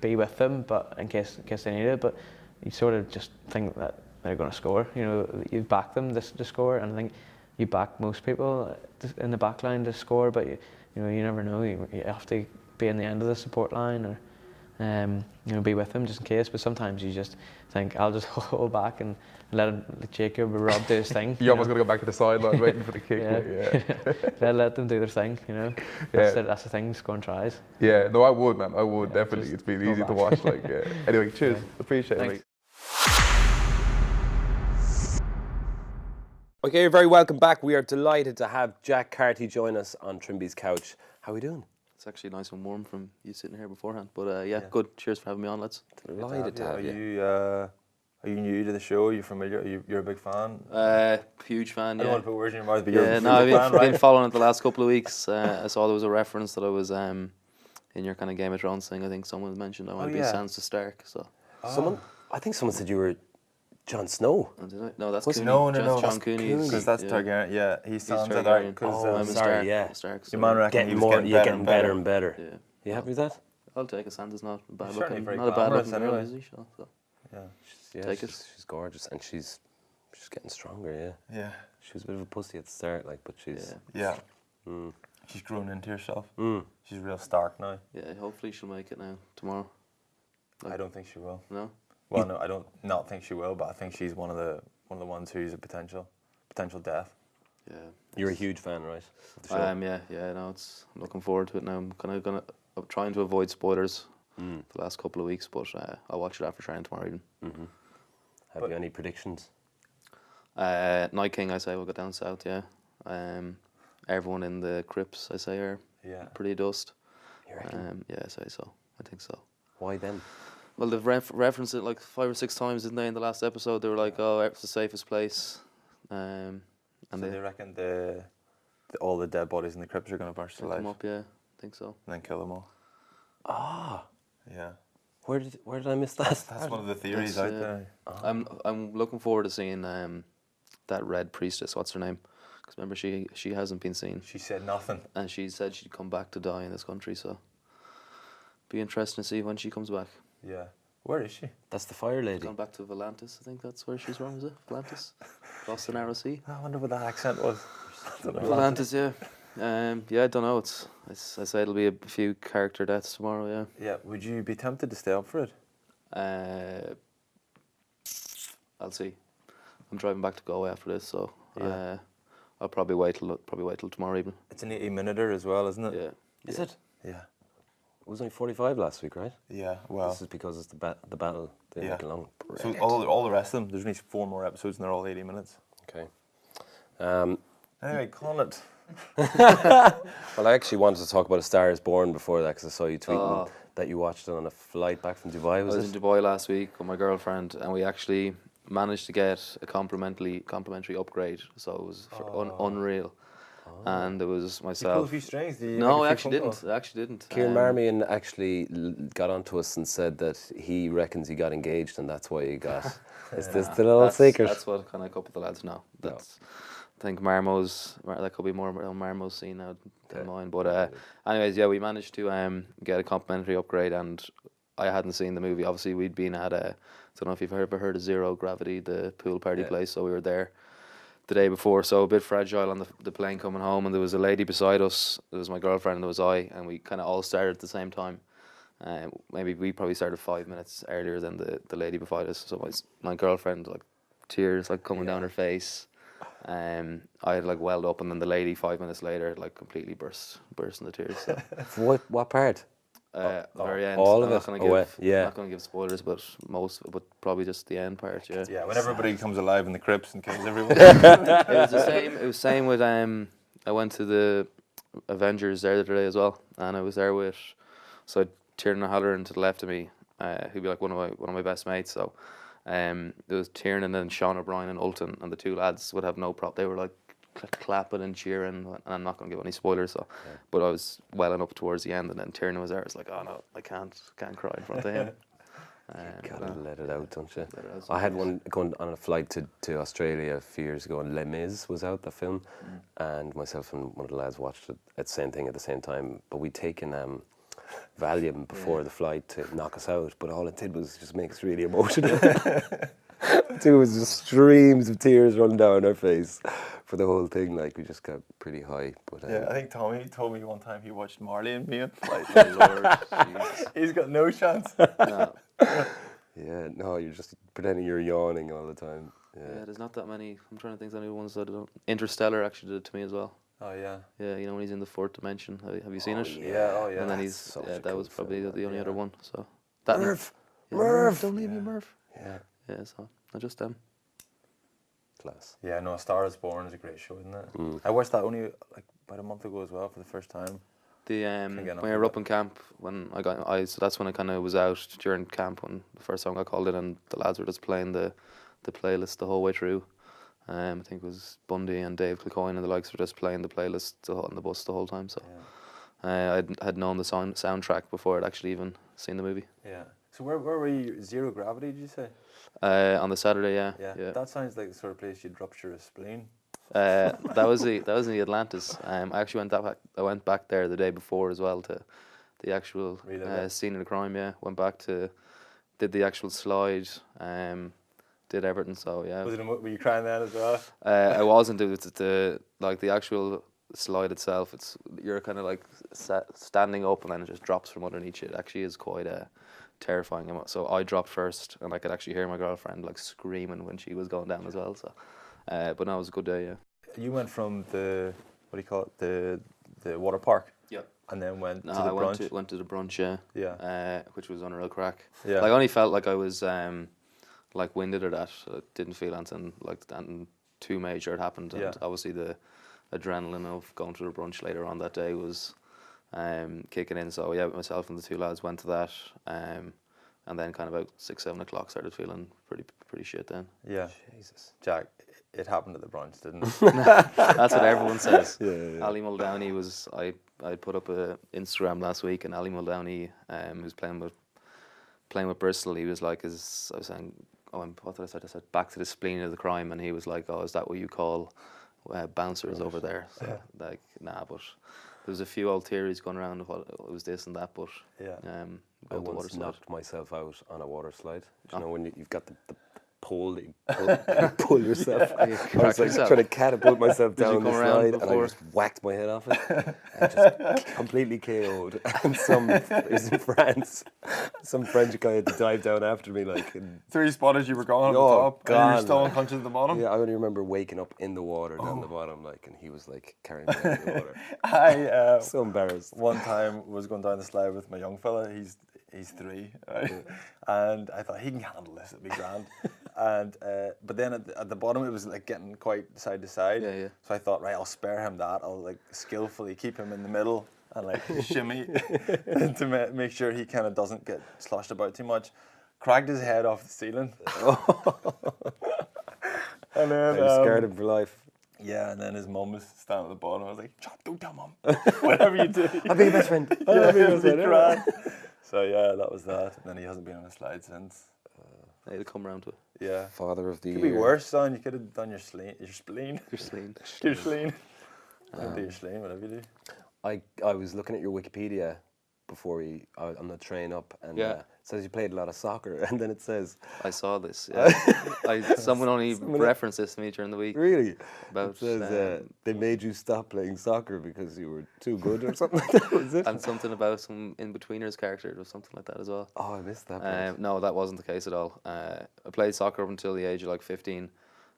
Speaker 7: be with them, but in case they need it. But you sort of just think that they're going to score. You know, you back them to score, and I think you back most people in the back line to score. But you know, you never know. You have to be in the end of the support line, or you know, be with them just in case. But sometimes you just think, I'll just hold back and let Jacob or Rob do his thing.
Speaker 6: You're almost going to go back to the sideline waiting for the kick.
Speaker 7: Let them do their thing, you know. That's the thing, scoring tries.
Speaker 6: Yeah, no, I would, man. I would, definitely. It's been easy to watch. Like, Anyway, cheers. Appreciate it. Mate.
Speaker 2: Okay, you're very welcome back. We are delighted to have Jack Carty join us on Trimby's couch. How are we doing?
Speaker 8: It's actually nice and warm from you sitting here beforehand. But yeah, good. Cheers for having me on, lads.
Speaker 2: Delighted to have you.
Speaker 3: Are you new to the show? Are you familiar? You're a big fan?
Speaker 8: Huge fan,
Speaker 3: I
Speaker 8: yeah.
Speaker 3: don't want to put words in your mouth, but
Speaker 8: I've been following it the last couple of weeks. I saw there was a reference that I was in your kind of Game of Thrones thing. I think someone mentioned I want to be Sansa Stark. So
Speaker 2: I think someone said you were Jon Snow.
Speaker 8: Oh, did I? No, that's
Speaker 2: Was
Speaker 8: Cooney.
Speaker 3: No,
Speaker 8: John Cooney.
Speaker 3: Because that's Targaryen. Yeah, he's Sansa.
Speaker 8: Targaryen.
Speaker 3: I'm
Speaker 8: I'm
Speaker 2: sorry,
Speaker 8: a Stark.
Speaker 3: Your man reckon he was
Speaker 2: getting better and better.
Speaker 8: Yeah.
Speaker 2: You happy with that?
Speaker 8: I'll take it. Sansa's not a bad
Speaker 3: He's certainly
Speaker 8: looking.
Speaker 3: very
Speaker 8: Not a bad
Speaker 3: glamorous
Speaker 8: looking girl,
Speaker 3: anyway.
Speaker 8: is he? So.
Speaker 2: Yeah,
Speaker 8: Take it.
Speaker 2: she's gorgeous, and she's getting stronger.
Speaker 3: Yeah.
Speaker 2: She was a bit of a pussy at the start, like, but she's
Speaker 3: Yeah. She's grown into herself. She's real Stark now.
Speaker 8: Yeah, hopefully she'll make it now tomorrow.
Speaker 3: I don't think she will.
Speaker 8: No.
Speaker 3: Well, no, I don't not think she will, but I think she's one of the ones who's a potential death.
Speaker 8: Yeah.
Speaker 2: You're a huge fan, right?
Speaker 8: I am, yeah. No, I'm looking forward to it now. I'm trying to avoid spoilers the last couple of weeks, but I'll watch it after training tomorrow evening.
Speaker 2: Have you any predictions?
Speaker 8: Night King, I say, will go down south, yeah. Everyone in the crypts, I say, are pretty dust.
Speaker 2: You reckon?
Speaker 8: Yeah, I say so. I think so.
Speaker 2: Why them?
Speaker 8: Well, they've referenced it like 5 or 6 times, didn't they, in the last episode? They were like, oh, it's the safest place. And
Speaker 3: so they reckon all the dead bodies in the crypts are going to burst to life.
Speaker 8: Come up, yeah. I think so.
Speaker 3: And then kill them all.
Speaker 2: Ah.
Speaker 3: Yeah.
Speaker 2: Where did I miss that?
Speaker 3: That's one of the theories out there.
Speaker 8: I'm looking forward to seeing that red priestess. What's her name? Because remember, she hasn't been seen.
Speaker 3: She said nothing.
Speaker 8: And she said she'd come back to die in this country, so be interesting to see when she comes back.
Speaker 3: Yeah. Where is she?
Speaker 2: That's the fire lady.
Speaker 8: Gone back to Volantis, I think that's where she's from, is it? Volantis? Across the narrow sea.
Speaker 3: I wonder what that accent was.
Speaker 8: Volantis, yeah. Yeah, I don't know. I say it'll be a few character deaths tomorrow, yeah.
Speaker 3: Yeah, would you be tempted to stay up for it?
Speaker 8: I'll see. I'm driving back to Galway after this, so I I'll probably wait till tomorrow evening.
Speaker 3: It's an 80-minuter as well, isn't it?
Speaker 8: Yeah.
Speaker 2: Is it?
Speaker 3: Yeah.
Speaker 2: It was only 45 last week, right?
Speaker 3: Yeah. Well.
Speaker 2: This is because it's the battle. They make it long.
Speaker 3: So all the rest of them, there's only 4 more episodes and they're all 80 minutes.
Speaker 2: Okay.
Speaker 3: Anyway, Connacht.
Speaker 2: Well, I actually wanted to talk about A Star Is Born before that because I saw you tweeting that you watched it on a flight back from Dubai.
Speaker 8: I was in Dubai last week with my girlfriend, and we actually managed to get a complimentary upgrade. So it was unreal. And it was
Speaker 3: You pulled a
Speaker 8: myself.
Speaker 3: few strings. Did you
Speaker 8: No,
Speaker 3: make
Speaker 8: I
Speaker 3: a
Speaker 8: actually
Speaker 3: few phone
Speaker 8: didn't. I actually didn't.
Speaker 2: Kieran Marmion actually got onto us and said that he reckons he got engaged and that's why he got. Is this the little secret?
Speaker 8: That's what kind of a couple of the lads know. That's, I think that could be more on Marmo's scene now than mine. But anyways, yeah, we managed to get a complimentary upgrade, and I hadn't seen the movie. Obviously, we'd been at I don't know if you've ever heard of Zero Gravity, the pool party place. So we were there the day before, so a bit fragile on the plane coming home, and there was a lady beside us. There was my girlfriend and there was I, and we kind of all started at the same time. Maybe we probably started 5 minutes earlier than the lady beside us. So my girlfriend, like, tears like coming down her face. I had like welled up, and then the lady 5 minutes later like completely burst into tears. So.
Speaker 2: What part?
Speaker 8: Very end.
Speaker 2: All
Speaker 8: I'm
Speaker 2: of
Speaker 8: not
Speaker 2: it?
Speaker 8: gonna give,
Speaker 2: Yeah.
Speaker 8: I'm not going to give spoilers, but but probably just the end part. Yeah.
Speaker 3: Yeah, when everybody comes alive in the crypts and kills everyone.
Speaker 8: It was the same. It was same with I went to the Avengers there the other day as well, and I was there with Tiernan O'Halloran to the left of me, who'd be like one of my best mates. So there was Tiernan and then Sean O'Brien and Ulton, and the two lads would have no problem. They were like clapping and cheering, and I'm not going to give any spoilers. So, but I was welling up towards the end, and then Tiernan was there. I was like, oh no, I can't cry in front of him.
Speaker 2: Gotta let it out, don't you?
Speaker 8: Let it out
Speaker 2: I had one going on a flight to Australia a few years ago, and Les Mis was out, the film, and myself and one of the lads watched it at the same thing at the same time. But we'd taken Valium before the flight to knock us out, but all it did was just make us really emotional. There was just streams of tears running down our face for the whole thing. Like, we just got pretty high. But
Speaker 3: Yeah, I think Tommy told me one time he watched Marley and Me on flight.
Speaker 8: Oh, Lord, Jesus.
Speaker 3: He's got no chance.
Speaker 8: No.
Speaker 2: yeah, no, you're just pretending you're yawning all the time.
Speaker 8: Yeah, there's not that many. I'm trying to think of any ones that I don't. Interstellar actually did it to me as well.
Speaker 3: Oh yeah.
Speaker 8: Yeah, you know when he's in the fourth dimension. Have you seen it?
Speaker 3: Yeah,
Speaker 8: And then
Speaker 2: That's such a
Speaker 8: that
Speaker 2: cool
Speaker 8: was probably
Speaker 2: film,
Speaker 8: the only other
Speaker 3: yeah.
Speaker 8: one. So that
Speaker 2: Murph!
Speaker 8: Yeah,
Speaker 2: Murph!
Speaker 8: Don't leave me, Murph.
Speaker 2: Yeah,
Speaker 8: Yeah, so not just them.
Speaker 2: class.
Speaker 3: Yeah, no, A Star Is Born is a great show, isn't it? I watched that only like about a month ago as well for the first time.
Speaker 8: The
Speaker 3: get
Speaker 8: when
Speaker 3: enough
Speaker 8: we
Speaker 3: of
Speaker 8: were
Speaker 3: it.
Speaker 8: up in camp, so that's when I kind of was out during camp when the first time I got called in, and the lads were just playing the playlist the whole way through. I think it was Bundy and Dave Kilcoyne and the likes were just playing the playlist on the bus the whole time. So I had known the soundtrack before I'd actually even seen the movie.
Speaker 3: Yeah. So where were you? Zero Gravity, did you say?
Speaker 8: On the Saturday, yeah.
Speaker 3: That sounds like the sort of place you'd rupture a spleen.
Speaker 8: That was in the Atlantis. I actually went back there the day before as well to the actual scene of the crime. Yeah, went back did the actual slide. Did everything. So yeah.
Speaker 3: Were you crying then as well?
Speaker 8: I wasn't. It was the actual slide itself. You're kind of like standing up and then it just drops from underneath you. It actually is quite terrifying. So I dropped first, and I could actually hear my girlfriend like screaming when she was going down as well. So, but no, it was a good day. Yeah.
Speaker 3: You went from the the water park.
Speaker 8: Yeah.
Speaker 3: And then went to the
Speaker 8: I
Speaker 3: brunch.
Speaker 8: went to the brunch. Yeah.
Speaker 3: Yeah.
Speaker 8: Which was unreal crack.
Speaker 3: Yeah.
Speaker 8: Like I only felt like I was like winded or that. I didn't feel anything like that too major had happened. And obviously the adrenaline of going to the brunch later on that day was kicking in. So yeah, myself and the two lads went to that. And then kind of about 6-7 o'clock started feeling pretty shit then.
Speaker 3: Yeah.
Speaker 2: Jesus.
Speaker 3: Jack, it happened at the brunch, didn't it?
Speaker 8: That's what everyone says.
Speaker 2: Yeah.
Speaker 8: Ali Muldowney was I put up a Instagram last week, and Ali Muldowney, who's playing with Bristol, he was like, I was saying, what did I say? I said back to the spleen of the crime, and he was like, oh, is that what you call bouncers over there? So like, nah, but there was a few old theories going around of what it was this and that, but
Speaker 2: I
Speaker 8: about the water
Speaker 2: once
Speaker 8: slide.
Speaker 2: knocked myself out on a water slide. You know, when you've got the pole that you pull yourself. I was
Speaker 8: cracked
Speaker 2: like
Speaker 8: yourself.
Speaker 2: trying to catapult myself
Speaker 8: Did you
Speaker 2: down the
Speaker 8: come around
Speaker 2: slide, and I
Speaker 8: before?
Speaker 2: just whacked my head off it, and just completely KO'd. And it was in France. Some French guy had to dive down after me, like. And,
Speaker 3: Three spotted, you were gone
Speaker 2: Oh,
Speaker 3: at the top, and you
Speaker 2: gone,
Speaker 3: were still
Speaker 2: man.
Speaker 3: unconscious at the bottom.
Speaker 2: yeah, I only remember waking up in the water down the bottom, like, and he was like carrying me out of the water.
Speaker 3: I
Speaker 2: So embarrassed.
Speaker 3: one time was going down the slide with my young fella. He's 3, right? And I thought he can handle this. It'll be grand. And but then at the bottom it was like getting quite side to side.
Speaker 8: Yeah.
Speaker 3: So I thought, right, I'll spare him that. I'll like skillfully keep him in the middle and like shimmy to make sure he kind of doesn't get sloshed about too much. Cracked his head off the ceiling. And then
Speaker 2: I scared him for life.
Speaker 3: yeah, and then his mum was standing at the bottom. I was like, "Chop, don't tell mum. Whatever you do,
Speaker 2: I'll be your best friend.
Speaker 3: it'll be grand." So yeah, that was that. And then he hasn't been on a slide since.
Speaker 8: Hey, to come around to it.
Speaker 3: Yeah.
Speaker 2: Father of the
Speaker 3: Could be
Speaker 2: year.
Speaker 3: worse, son. You could have done your spleen. Your spleen.
Speaker 8: You're slean.
Speaker 3: Your spleen. Do your spleen, whatever you do.
Speaker 2: I was looking at your Wikipedia before on the train up, and
Speaker 8: Yeah.
Speaker 2: it says you played a lot of soccer, and then it says,
Speaker 8: I saw this. Yeah. Someone only referenced this to me during the week.
Speaker 2: really?
Speaker 8: About,
Speaker 2: It says they made you stop playing soccer because you were too good or something like that, was it?
Speaker 8: And something about some in-betweeners character or something like that as well.
Speaker 2: Oh, I missed that part.
Speaker 8: No, that wasn't the case at all. I played soccer up until the age of like 15,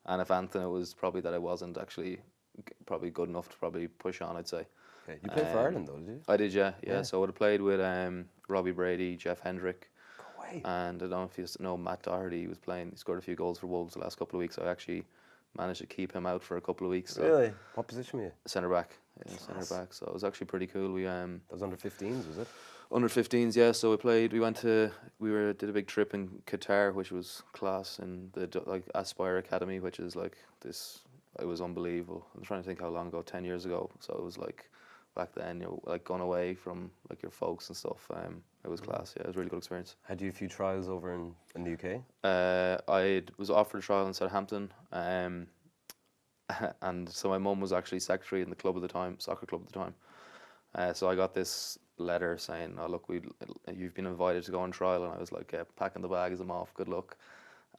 Speaker 8: and if anything, it was probably that I wasn't actually probably good enough to probably push on, I'd say.
Speaker 2: Okay. You played for Ireland though, did you?
Speaker 8: I did, yeah. So I would have played with Robbie Brady, Jeff Hendrick,
Speaker 2: Go away.
Speaker 8: and I don't know if you know Matt Doherty. He was playing. He scored a few goals for Wolves the last couple of weeks. So I actually managed to keep him out for a couple of weeks. So
Speaker 3: Really?
Speaker 2: What position were you?
Speaker 8: Centre back, centre back. So it was actually pretty cool. We
Speaker 2: That was under 15s, was it?
Speaker 8: under 15s, yeah. So we played. Did a big trip in Qatar, which was class, in the like Aspire Academy, which is like this. It was unbelievable. I'm trying to think how long ago. 10 years ago. So it was like back then, you know, like going away from like your folks and stuff. It was class. Yeah, it was a really good experience.
Speaker 2: Had you a few trials over in the UK?
Speaker 8: I was offered a trial in Southampton, and so my mum was actually secretary in the club at the time, soccer club at the time. So I got this letter saying, "Oh look, you've been invited to go on trial," and I was like, packing the bags, I'm off. Good luck.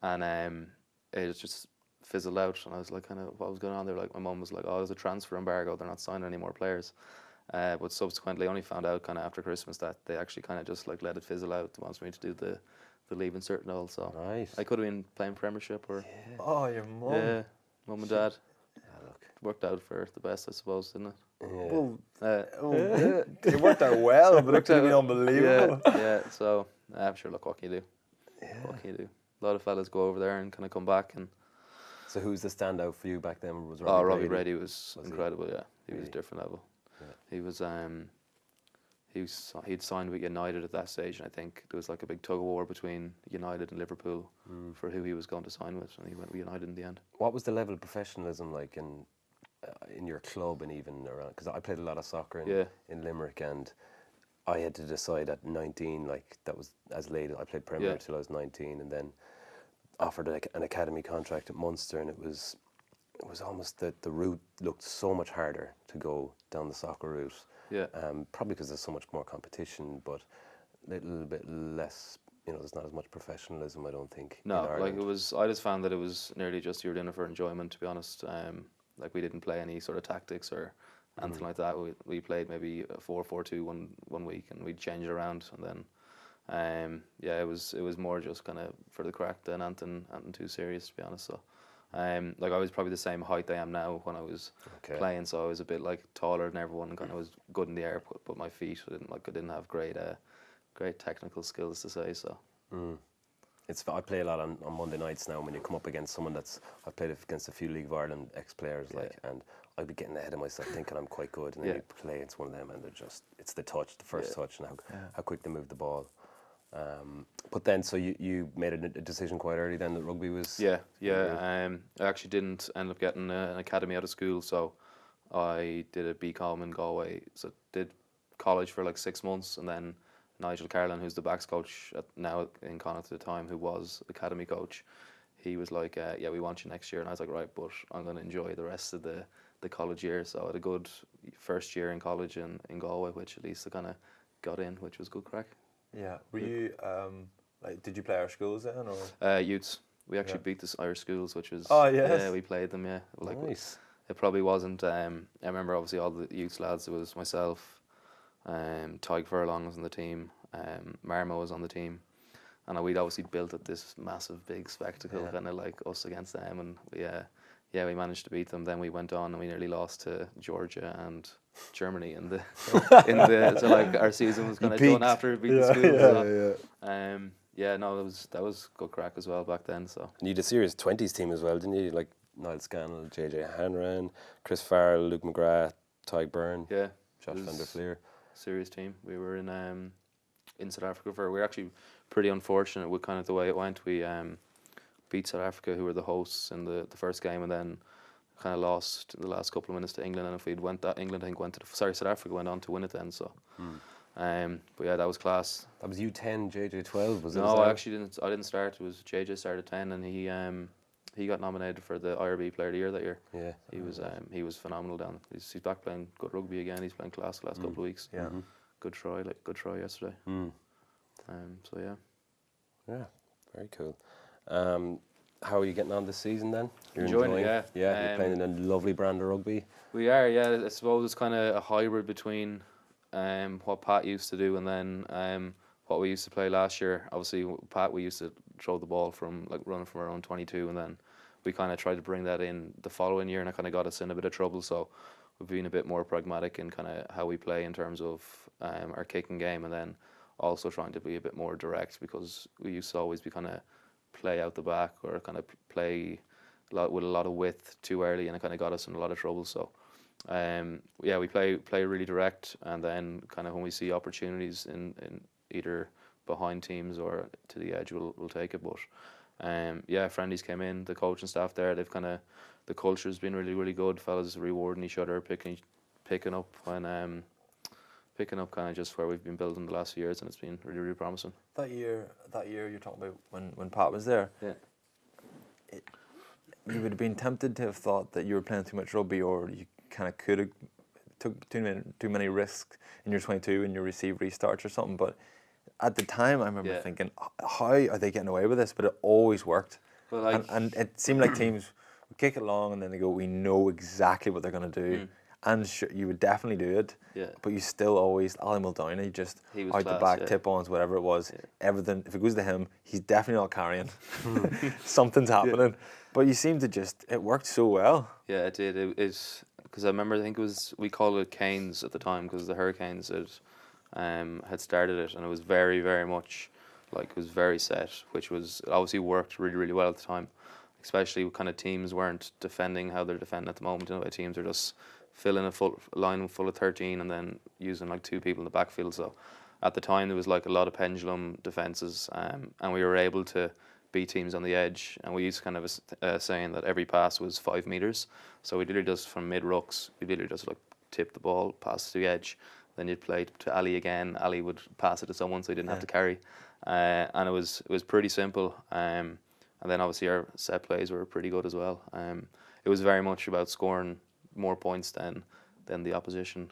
Speaker 8: And it just fizzled out, and I was like, kind of, what was going on there? Like my mum was like, "Oh, there's a transfer embargo. They're not signing any more players." But subsequently, I only found out kind of after Christmas that they actually kind of just like let it fizzle out. They wanted me to do the leave insert and all. So
Speaker 2: Nice.
Speaker 8: I could have been playing Premiership or
Speaker 3: Oh, your mum.
Speaker 8: yeah, mum and dad.
Speaker 2: look.
Speaker 8: Worked out for the best, I suppose, didn't it?
Speaker 3: Well,
Speaker 8: Uh,
Speaker 3: it worked out well, but it could have been unbelievable.
Speaker 8: yeah. So I'm sure. Look, what can you do? What can you do? A lot of fellas go over there and kind of come back and.
Speaker 2: So who's the standout for you back then? Was
Speaker 8: Robbie Brady was
Speaker 2: he?
Speaker 8: incredible. Yeah, he was
Speaker 2: Really?
Speaker 8: a different level.
Speaker 2: Yeah.
Speaker 8: He'd signed with United at that stage, and I think there was like a big tug of war between United and Liverpool for who he was going to sign with, and he went with United in the end.
Speaker 2: What was the level of professionalism like in your club and even around? Because I played a lot of soccer in Limerick, and I had to decide at 19, like that was as late. I played Premier
Speaker 8: Yeah.
Speaker 2: till I was 19, and then offered an academy contract at Munster, and it was almost the route looked so much harder to go down the soccer route.
Speaker 8: Yeah.
Speaker 2: Probably because there's so much more competition, but a little bit less. You know, there's not as much professionalism, I don't think.
Speaker 8: No,
Speaker 2: in
Speaker 8: like
Speaker 2: Ireland.
Speaker 8: it was. I just found that it was nearly just you were doing it for enjoyment, to be honest. Like we didn't play any sort of tactics or anything like that. We played maybe a 4-4-2 one week, and we'd change it around, and then yeah, it was more just kind of for the crack than anything too serious, to be honest. So like I was probably the same height I am now when I was playing, so I was a bit like taller than everyone and kind of was good in the air, but my feet I didn't have great technical skills to say. So
Speaker 2: I play a lot on Monday nights now. When you come up against someone I've played against a few League of Ireland ex-players, and I'd be getting ahead of myself thinking I'm quite good, and then you play against one of them, and it's the first touch, and how quick they move the ball. But then, so you made a decision quite early then that rugby was.
Speaker 8: Yeah. I actually didn't end up getting an academy out of school, so I did a BCom in Galway. So did college for like 6 months, and then Nigel Carlin, who's the backs coach now in Connacht at the time, who was academy coach, he was like, yeah, we want you next year. And I was like, right, but I'm going to enjoy the rest of the college year. So I had a good first year in college in Galway, which at least I kind of got in, which was good crack.
Speaker 3: Yeah. Were you like? Did you play our schools then, or?
Speaker 8: Youths. We actually beat the Irish schools, which was
Speaker 3: Oh, yes.
Speaker 8: yeah, we played them. Yeah, like
Speaker 2: Nice.
Speaker 8: it probably wasn't. I remember obviously all the youth lads. It was myself, Tyg Furlong was on the team, Marmo was on the team, and we'd obviously built at this massive big spectacle, kind of like us against them, and we managed to beat them. Then we went on and we nearly lost to Georgia and Germany in the so like our season was kind of done after we beat the schools. No, that was good crack as well back then. So
Speaker 2: And you had a serious 20s team as well, didn't you? Like Niall Scannell, JJ Hanran, Chris Farrell, Luke McGrath, Tyg Byrne,
Speaker 8: yeah,
Speaker 2: Josh van der Fleer.
Speaker 8: serious team. We were in South Africa we were actually pretty unfortunate with kind of the way it went. We beat South Africa, who were the hosts in the first game, and then kind of lost in the last couple of minutes to England. And if we'd went that, England I think South Africa went on to win it then. So, but yeah, that was class.
Speaker 2: That was U10, JJ12, was it?
Speaker 8: No, I actually didn't. I didn't start. It was JJ started 10, and he got nominated for the IRB Player of the Year that year.
Speaker 2: Yeah.
Speaker 8: He was phenomenal down. He's back playing good rugby again. He's playing class the last couple of weeks.
Speaker 3: Yeah.
Speaker 8: Good try yesterday. So yeah.
Speaker 2: Yeah, very cool. How are you getting on this season then? You're
Speaker 8: Enjoying it, yeah.
Speaker 2: Yeah, you're playing in a lovely brand of rugby.
Speaker 8: We are, yeah. I suppose it's kind of a hybrid between what Pat used to do and then what we used to play last year. Obviously, Pat, we used to throw the ball from like running from our own 22, and then we kind of tried to bring that in the following year, and it kind of got us in a bit of trouble. So we've been a bit more pragmatic in kind of how we play in terms of our kicking game, and then also trying to be a bit more direct, because we used to always be kind of play out the back or kind of play with a lot of width too early, and it kind of got us in a lot of trouble. So we play really direct, and then kind of when we see opportunities in either behind teams or to the edge, we'll take it. But friendlies came in, the coaching staff there, they've kind of, the culture's been really, really good. Fellas rewarding each other, picking up kind of just where we've been building the last few years, and it's been really, really promising.
Speaker 3: That year you're talking about when Pat was there.
Speaker 8: Yeah.
Speaker 3: You would have been tempted to have thought that you were playing too much rugby, or you kind of could have took too many risks in your 22 and you received restarts or something. But at the time, I remember thinking, how are they getting away with this? But it always worked.
Speaker 8: Well,
Speaker 3: and it seemed like teams would kick it long, and then they go, we know exactly what they're going to do. And you would definitely do it, but you still always, Ali Muldowney, just out the back, tip-ons, whatever it was, everything, if it goes to him, he's definitely not carrying. Something's happening. But you seem to it worked so well.
Speaker 8: Yeah, it did. It is, because I remember, we called it Canes at the time, because the Hurricanes had started it, and it was very, very much, like, it was very set, which was, it obviously worked really, really well at the time, especially when kind of teams weren't defending how they're defending at the moment. You know, teams are just filling a full line full of 13 and then using like 2 people in the backfield. So at the time there was like a lot of pendulum defences, and we were able to beat teams on the edge, and we used kind of saying that every pass was 5 metres. So we literally just from mid-rucks, we literally just like tip the ball, pass to the edge, then you'd play to Ali again, Ali would pass it to someone so he didn't have to carry, and it was pretty simple, and then obviously our set plays were pretty good as well. It was very much about scoring more points than the opposition,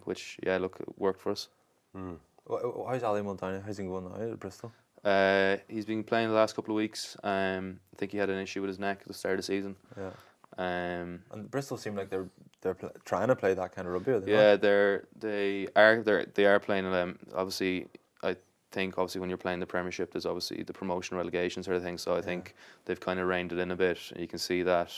Speaker 8: which it worked for us.
Speaker 3: How's Ali Muldowney? How's he going now at Bristol?
Speaker 8: He's been playing the last couple of weeks. I think he had an issue with his neck at the start of the season. Yeah.
Speaker 3: And Bristol seem like they're trying to play that kind of rugby. Are they they are playing it. Obviously, I think when you're playing the Premiership, there's obviously the promotion relegation sort of thing. So I think they've kind of reined it in a bit. And you can see that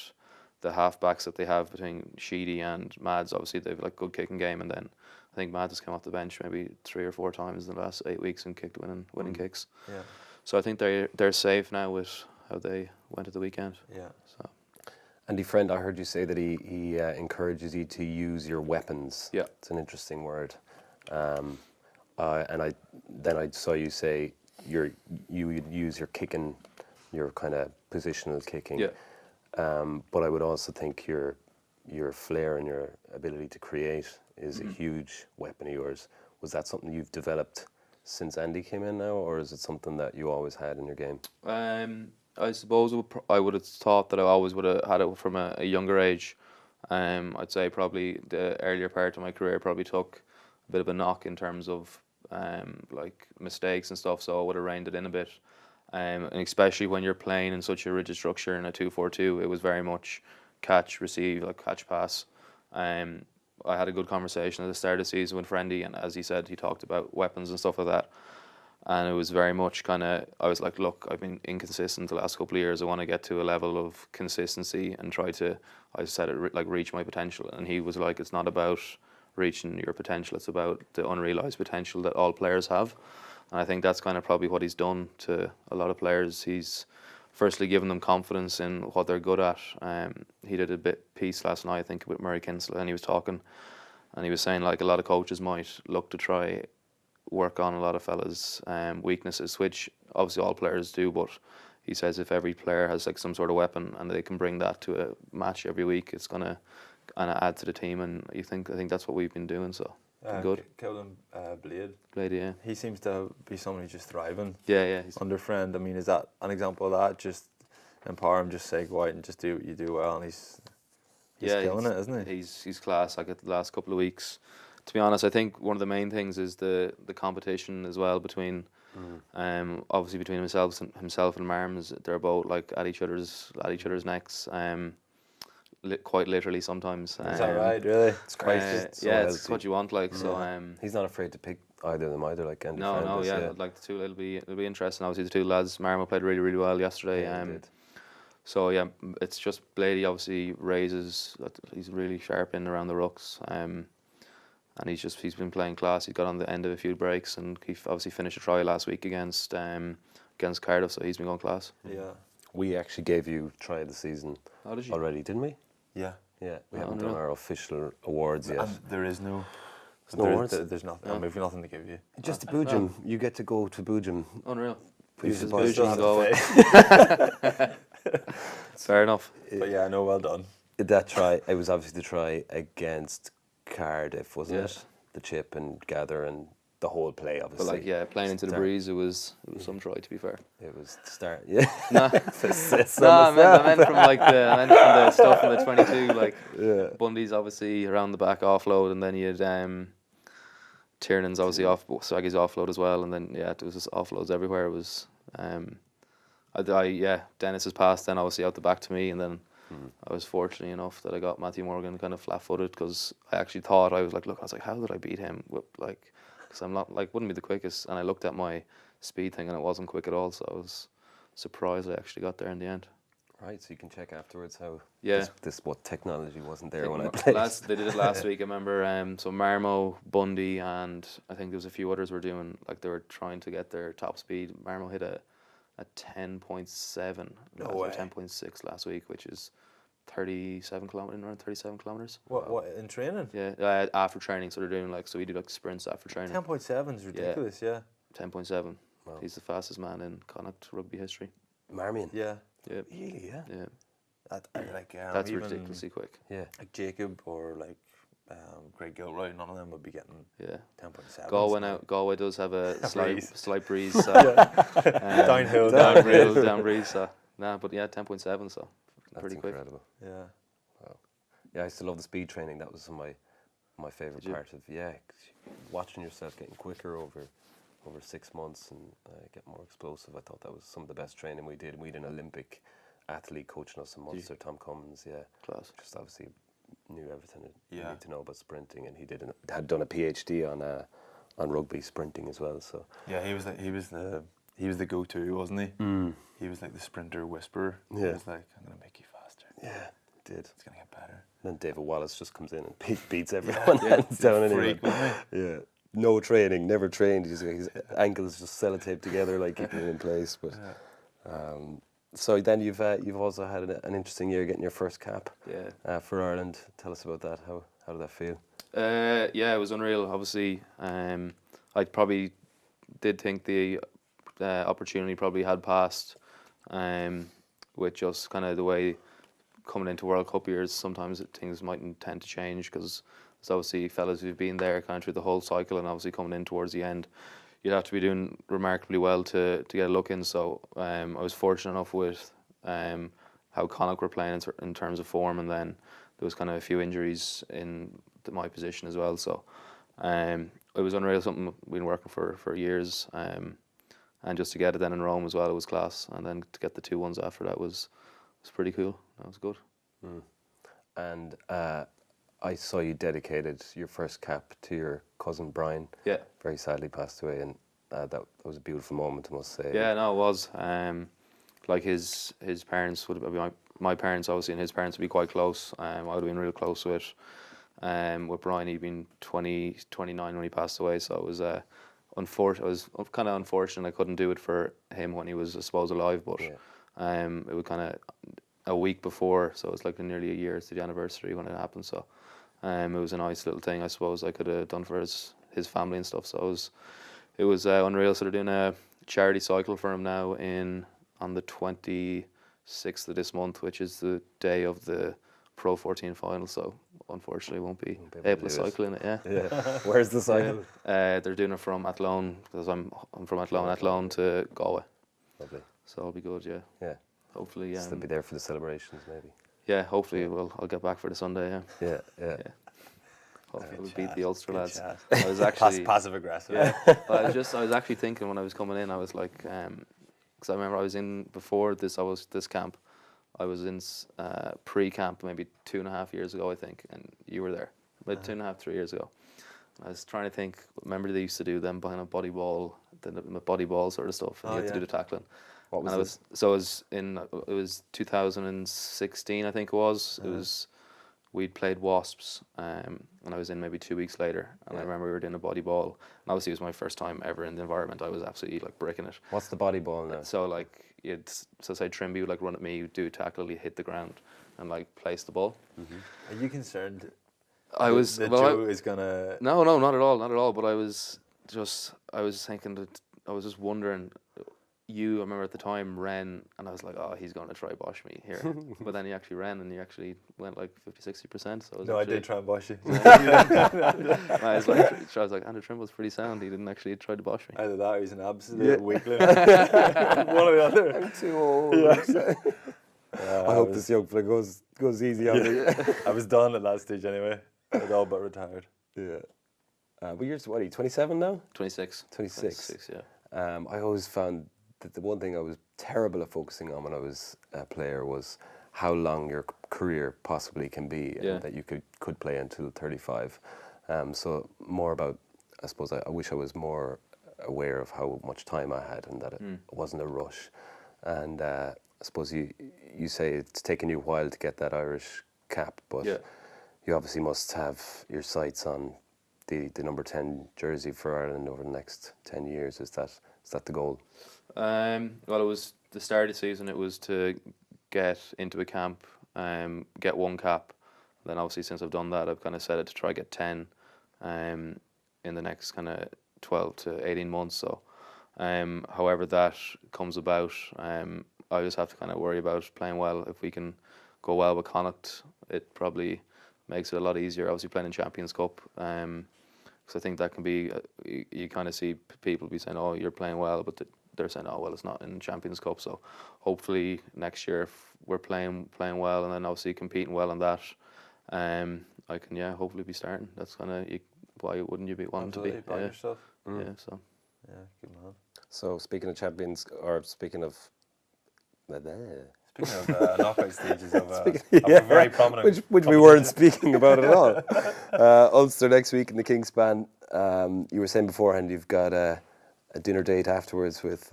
Speaker 3: the half-backs that they have between Sheedy and Mads, obviously they've like good kicking game, and then I think Mads has come off the bench maybe 3 or 4 times in the last 8 weeks and kicked winning kicks. Yeah. So I think they're safe now with how they went at the weekend. Yeah. So.
Speaker 2: Andy Friend, I heard you say that he encourages you to use your weapons. Yeah. It's an interesting word. And I saw you say you would use your kicking, your kind of positional kicking. Yeah. But I would also think your flair and your ability to create is a huge weapon of yours. Was that something you've developed since Andy came in now, or is it something that you always had in your game?
Speaker 8: I suppose I would have thought that I always would have had it from a younger age. I'd say probably the earlier part of my career probably took a bit of a knock in terms of like mistakes and stuff, so I would have reined it in a bit. And especially when you're playing in such a rigid structure in a 2-4-2, it was very much catch, receive, like catch, pass. I had a good conversation at the start of the season with Friendy, and as he said, he talked about weapons and stuff like that. And it was very much kind of, I was like, look, I've been inconsistent the last couple of years. I want to get to a level of consistency and try to, I said it, like reach my potential. And he was like, it's not about reaching your potential, it's about the unrealised potential that all players have. And I think that's kind of probably what he's done to a lot of players. He's firstly given them confidence in what they're good at. He did a piece last night, I think, with Murray Kinsella, and he was talking, and he was saying like a lot of coaches might look to try work on a lot of fellas' weaknesses, which obviously all players do, but he says if every player has like some sort of weapon and they can bring that to a match every week, it's going to kind of add to the team, and I think that's what we've been doing, so good.
Speaker 3: Kevin Blade,
Speaker 8: yeah.
Speaker 3: he seems to be someone who's just thriving.
Speaker 8: Yeah.
Speaker 3: Under Friend, I mean, is that an example of that? Just empower him, just say go out and just do what you do well, and he's killing it, isn't he?
Speaker 8: He's class. Like at the last couple of weeks, to be honest, I think one of the main things is the competition as well between, obviously between himself and Marms. They're both like at each other's necks. Quite literally sometimes.
Speaker 3: Is that right? Really?
Speaker 2: It's quite
Speaker 8: it's what you want. Like so.
Speaker 2: He's not afraid to pick either of them either. Like Andy
Speaker 8: No, yeah. Like the two, it'll be interesting. Obviously, the two lads, Marmo played really well yesterday. So yeah, it's just Blady obviously raises. He's really sharp in around the rucks. And he's been playing class. He got on the end of a few breaks, and he obviously finished a try last week against Cardiff. So he's been going class.
Speaker 3: Yeah.
Speaker 2: We actually gave you try of the season already, didn't we?
Speaker 3: Yeah.
Speaker 2: Yeah, we haven't done our official awards yet.
Speaker 3: And there is no
Speaker 2: awards?
Speaker 3: There's nothing. We've nothing to give you.
Speaker 2: Just to Boojum. You get to go to Boojum.
Speaker 8: Unreal. Fair enough.
Speaker 3: But yeah, no, well done.
Speaker 2: That try, it was obviously the try against Cardiff, wasn't it? The chip and gather and the whole play, obviously.
Speaker 8: But playing into the breeze, it was some try, to be fair.
Speaker 2: It was the start, yeah.
Speaker 8: I meant from the stuff in the 22, like Bundy's obviously around the back offload, and then you had Tiernan's obviously Swaggy's offload as well, and then there was just offloads everywhere. It was Dennis's pass then obviously out the back to me, and then I was fortunate enough that I got Matthew Morgan kind of flat-footed, because I actually thought, I was like, how did I beat him? Because I'm not, wouldn't be the quickest, and I looked at my speed thing and it wasn't quick at all, so I was surprised I actually got there in the end.
Speaker 2: Right, so you can check afterwards how what technology wasn't there when I played.
Speaker 8: They did it last week, I remember. So Marmo, Bundy, and I think there was a few others were doing, they were trying to get their top speed. Marmo hit a 10.7 or 10.6 last week, which is 37 kilometers.
Speaker 3: What in training?
Speaker 8: Yeah, after training, so they're doing so we do sprints after training.
Speaker 3: 10.7 is ridiculous. Yeah.
Speaker 8: 10.7. Wow. He's the fastest man in Connacht rugby history.
Speaker 2: Marmion.
Speaker 3: Yeah.
Speaker 8: Yeah.
Speaker 2: Really? Yeah.
Speaker 8: Yeah. That's ridiculously quick.
Speaker 2: Yeah.
Speaker 3: Like Jacob or Greg Gilroy, none of them would be getting 10.7.
Speaker 8: Galway does have a slight breeze.
Speaker 3: Downhill,
Speaker 8: down breeze. So, but 10.7. So
Speaker 2: that's
Speaker 8: pretty
Speaker 2: incredible.
Speaker 8: Quick.
Speaker 2: Yeah. Wow. Yeah, I used to love the speed training. That was my favourite part of watching yourself getting quicker over 6 months and get more explosive. I thought that was some of the best training we did. We had an Olympic athlete coaching us in Munster, Tom Cummins. Yeah,
Speaker 8: class.
Speaker 2: Just obviously knew everything you need to know about sprinting, and he had done a PhD on rugby sprinting as well. So
Speaker 3: yeah, he was the go-to, wasn't he? He was like the sprinter whisperer.
Speaker 2: Yeah.
Speaker 3: He was like, I'm gonna make you faster.
Speaker 2: Yeah, he did.
Speaker 3: It's gonna get better.
Speaker 2: And then David Wallace just comes in and beats everyone hands down anyway. Yeah. No training, never trained. His ankles just sellotaped together, keeping it in place. But so then you've also had an interesting year getting your first cap. For Ireland. Tell us about that. How did that feel?
Speaker 8: It was unreal. Obviously, I probably did think the opportunity probably had passed. With just kind of the way coming into World Cup years, sometimes things mightn't tend to change, because there's obviously fellas who've been there kind of through the whole cycle, and obviously coming in towards the end, you'd have to be doing remarkably well to get a look in. So I was fortunate enough with how Connacht were playing in terms of form, and then there was kind of a few injuries in my position as well. So it was unreal, something we've been working for years. and just to get it then in Rome as well, it was class. And then to get the 2 ones after that was pretty cool. That was good.
Speaker 2: And I saw you dedicated your first cap to your cousin Brian.
Speaker 8: Yeah.
Speaker 2: Very sadly passed away, and that was a beautiful moment, I must say.
Speaker 8: Yeah, no, it was. Like his parents would be my parents, obviously, and his parents would be quite close. I would have been real close with Brian. He'd been 29 when he passed away, so it was unfortunate. I was kind of unfortunate I couldn't do it for him when he was, I suppose, alive. But it was kind of a week before, so it was like nearly a year to the anniversary when it happened. So it was a nice little thing, I suppose, I could have done for his family and stuff. So it was unreal. So they're doing a charity cycle for him now on the 26th of this month, which is the day of the PRO14 final. So unfortunately, won't be able to cycle in it. Yeah.
Speaker 2: Where's the cycle?
Speaker 8: They're doing it from Athlone, because I'm from Athlone to Galway.
Speaker 2: Lovely.
Speaker 8: So it'll be good. Yeah.
Speaker 2: Yeah.
Speaker 8: Hopefully.
Speaker 2: Still be there for the celebrations, maybe.
Speaker 8: Yeah. Hopefully, I'll get back for the Sunday. Yeah.
Speaker 2: Yeah.
Speaker 8: Hopefully we'll beat the Ulster lads.
Speaker 3: chat.
Speaker 8: I was actually
Speaker 3: Passive aggressive.
Speaker 8: Yeah. I was actually thinking when I was coming in, I was like, because I remember I was in before this camp, I was in pre-camp maybe 2.5 years ago, I think, and you were there about 2.5, 3 years ago. I was trying to think. Remember they used to do them behind a body ball sort of stuff, and you had to do the tackling.
Speaker 2: What was this?
Speaker 8: So it was 2016, I think it was. It was. We'd played Wasps, and I was in maybe 2 weeks later, and I remember we were doing a body ball, and obviously it was my first time ever in the environment. I was absolutely like bricking it.
Speaker 2: What's the body ball now?
Speaker 8: So like say Trimby would like run at me, you'd do a tackle, you hit the ground, and like place the ball.
Speaker 3: Are you concerned?
Speaker 8: I was
Speaker 3: that
Speaker 8: well,
Speaker 3: Joe is gonna.
Speaker 8: No, not at all. But I was thinking that I was just wondering. I remember at the time ran, and I was like, oh, he's going to try bosh me here. But then he actually ran, and he actually went like 50-60%. So
Speaker 3: I did try and bosh you.
Speaker 8: I was like, Andrew Trimble's pretty sound. He didn't actually try to bosh me.
Speaker 3: Either that or he's an absolute weakling. One or the other.
Speaker 2: I'm too old. I hope this young fella goes easy on me.
Speaker 3: I was done at that stage anyway. I'd all but retired.
Speaker 2: Yeah. But you're, what are you, 27 now?
Speaker 8: 26.
Speaker 2: 26.
Speaker 8: Yeah.
Speaker 2: I always found that the one thing I was terrible at focusing on when I was a player was how long your career possibly can be, and that you could play until 35. So more about, I suppose, I wish I was more aware of how much time I had, and that it wasn't a rush. And I suppose you say it's taken you a while to get that Irish cap, but you obviously must have your sights on the number 10 jersey for Ireland over the next 10 years. Is that the goal?
Speaker 8: Well, it was the start of the season. It was to get into a camp, get one cap. Then obviously since I've done that, I've kind of set it to try get 10 in the next kind of 12 to 18 months. So however that comes about, I just have to kind of worry about playing well. If we can go well with Connacht, it probably makes it a lot easier. Obviously playing in Champions Cup, because I think that can be, you kind of see people be saying, oh, you're playing well, but they're saying, oh, well, it's not in Champions Cup. So hopefully next year, if we're playing well, and then obviously competing well on that, I can hopefully be starting. That's kind of, why wouldn't you be wanting to be?
Speaker 3: Back yourself.
Speaker 8: Yeah, so.
Speaker 3: Yeah, good man.
Speaker 2: So speaking of champions, or speaking of
Speaker 3: knockout stages of a very prominent,
Speaker 2: which we weren't speaking about at all. Ulster next week in the Kingspan. You were saying beforehand you've got a dinner date afterwards with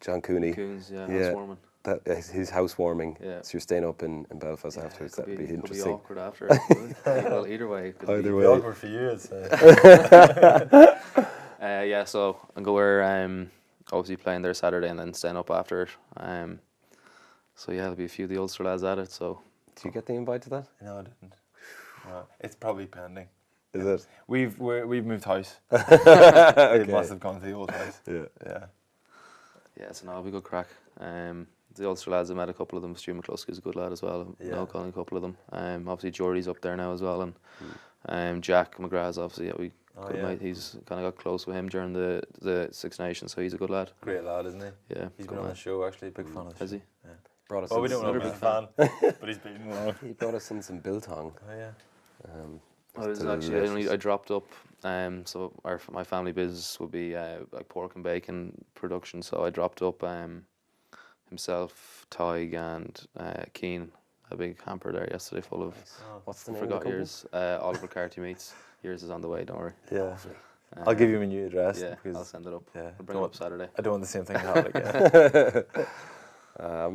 Speaker 2: John Cooney.
Speaker 8: Coons, housewarming.
Speaker 2: His housewarming.
Speaker 8: Yeah.
Speaker 2: So you're staying up in Belfast afterwards. That'd be interesting.
Speaker 8: Could be awkward after. Well, either way.
Speaker 2: Either way.
Speaker 3: Awkward for you, I'd say.
Speaker 8: So I'm going. Obviously playing there Saturday and then staying up after it. So there'll be a few of the Ulster lads at it. So.
Speaker 2: Did you get the invite to that?
Speaker 3: No, I didn't. No, it's probably pending.
Speaker 2: Is it?
Speaker 3: We've moved house. Okay. It must have gone to the old house. Yeah.
Speaker 8: Yeah, so it'll be good crack. The Ulster lads, I met a couple of them. Stu McCluskey's a good lad as well. I know calling a couple of them. Obviously Geordie's up there now as well, and Jack McGrath's obviously mate. He's kind of got close with him during the Six Nations, so he's a good lad.
Speaker 3: Great lad, isn't he?
Speaker 8: Yeah,
Speaker 3: he's been on the show actually. Big fan of the show.
Speaker 8: Has he?
Speaker 3: Yeah.
Speaker 2: Brought us
Speaker 3: we don't know if he's a fan, but he's been.
Speaker 2: He brought us in some biltong.
Speaker 3: Oh yeah.
Speaker 8: I was actually I dropped up. So my family business would be like pork and bacon production. So I dropped up himself, Tig and Keen, a big hamper there yesterday full of.
Speaker 2: What's the name of the company?
Speaker 8: Yours. Oliver Carty Meats. Yours is on the way. Don't worry.
Speaker 3: Yeah. I'll give you my new address.
Speaker 8: Yeah,
Speaker 3: because
Speaker 8: I'll send it up.
Speaker 3: Yeah,
Speaker 8: I'll bring it up Saturday.
Speaker 3: I don't want the same thing to happen again.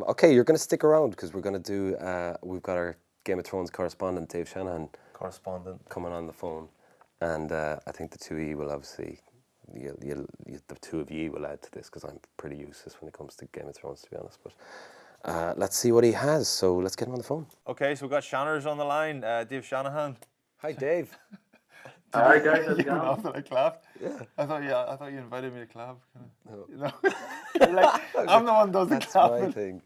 Speaker 2: Okay, you're going to stick around because we're going to do. We've got our Game of Thrones correspondent Dave Shanahan coming on the phone, and I think the two of you will obviously. The two of you will add to this because I'm pretty useless when it comes to Game of Thrones, to be honest. But let's see what he has. So let's get him on the phone.
Speaker 3: Okay, so we've got Shanners on the line. Dave Shanahan.
Speaker 2: Hi, Dave.
Speaker 9: Hi guys, how's it going?
Speaker 3: After I clapped.
Speaker 2: Yeah.
Speaker 3: I thought you invited me to clap.
Speaker 2: No.
Speaker 3: I'm the one who does the
Speaker 2: That's
Speaker 3: clapping.
Speaker 2: my thing.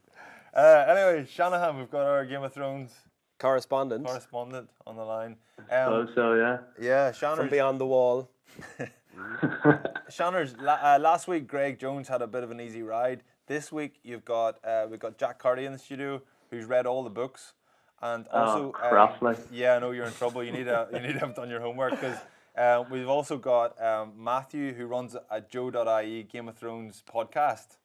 Speaker 3: Anyway, Shanahan, we've got our Game of Thrones
Speaker 2: Correspondent
Speaker 3: on the line.
Speaker 9: Yeah.
Speaker 3: Yeah,
Speaker 2: from
Speaker 3: Shanners.
Speaker 2: beyond the wall.
Speaker 3: Shanners, last week Greg Jones had a bit of an easy ride. This week we've got Jack Carty in the studio who's read all the books. And also, yeah, I know you're in trouble. You need to have done your homework because we've also got Matthew who runs a Joe.ie Game of Thrones podcast.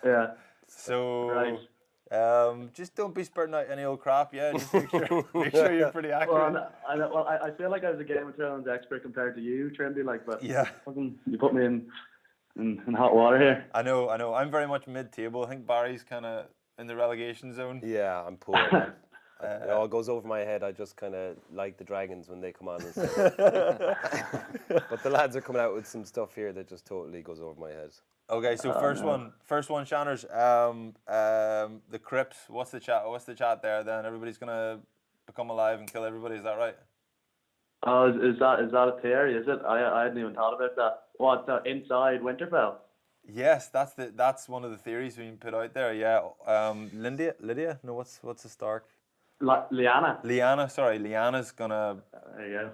Speaker 9: Yeah.
Speaker 3: So
Speaker 9: Right.
Speaker 3: just don't be spurting out any old crap. Yeah, just make sure you're pretty accurate.
Speaker 9: Well, I feel like I was a Game of Thrones expert compared to you, Trimble. But
Speaker 3: Yeah.
Speaker 9: You put me in hot water here.
Speaker 3: I know. I'm very much mid-table. I think Barry's kind of in the relegation zone.
Speaker 2: Yeah, I'm poor. It all goes over my head. I just kind of like the Dragons when they come on and stuff. But the lads are coming out with some stuff here that just totally goes over my head.
Speaker 3: Okay, so first one, Shanners. The crypts. What's the chat there? Then everybody's gonna become alive and kill everybody. Is that right?
Speaker 9: Oh, is that a theory? Is it? I hadn't even thought about that. What, inside Winterfell?
Speaker 3: Yes, that's one of the theories being put out there. Yeah. Lydia. No, what's the Stark?
Speaker 9: Lyanna.
Speaker 3: Sorry, Lyanna's gonna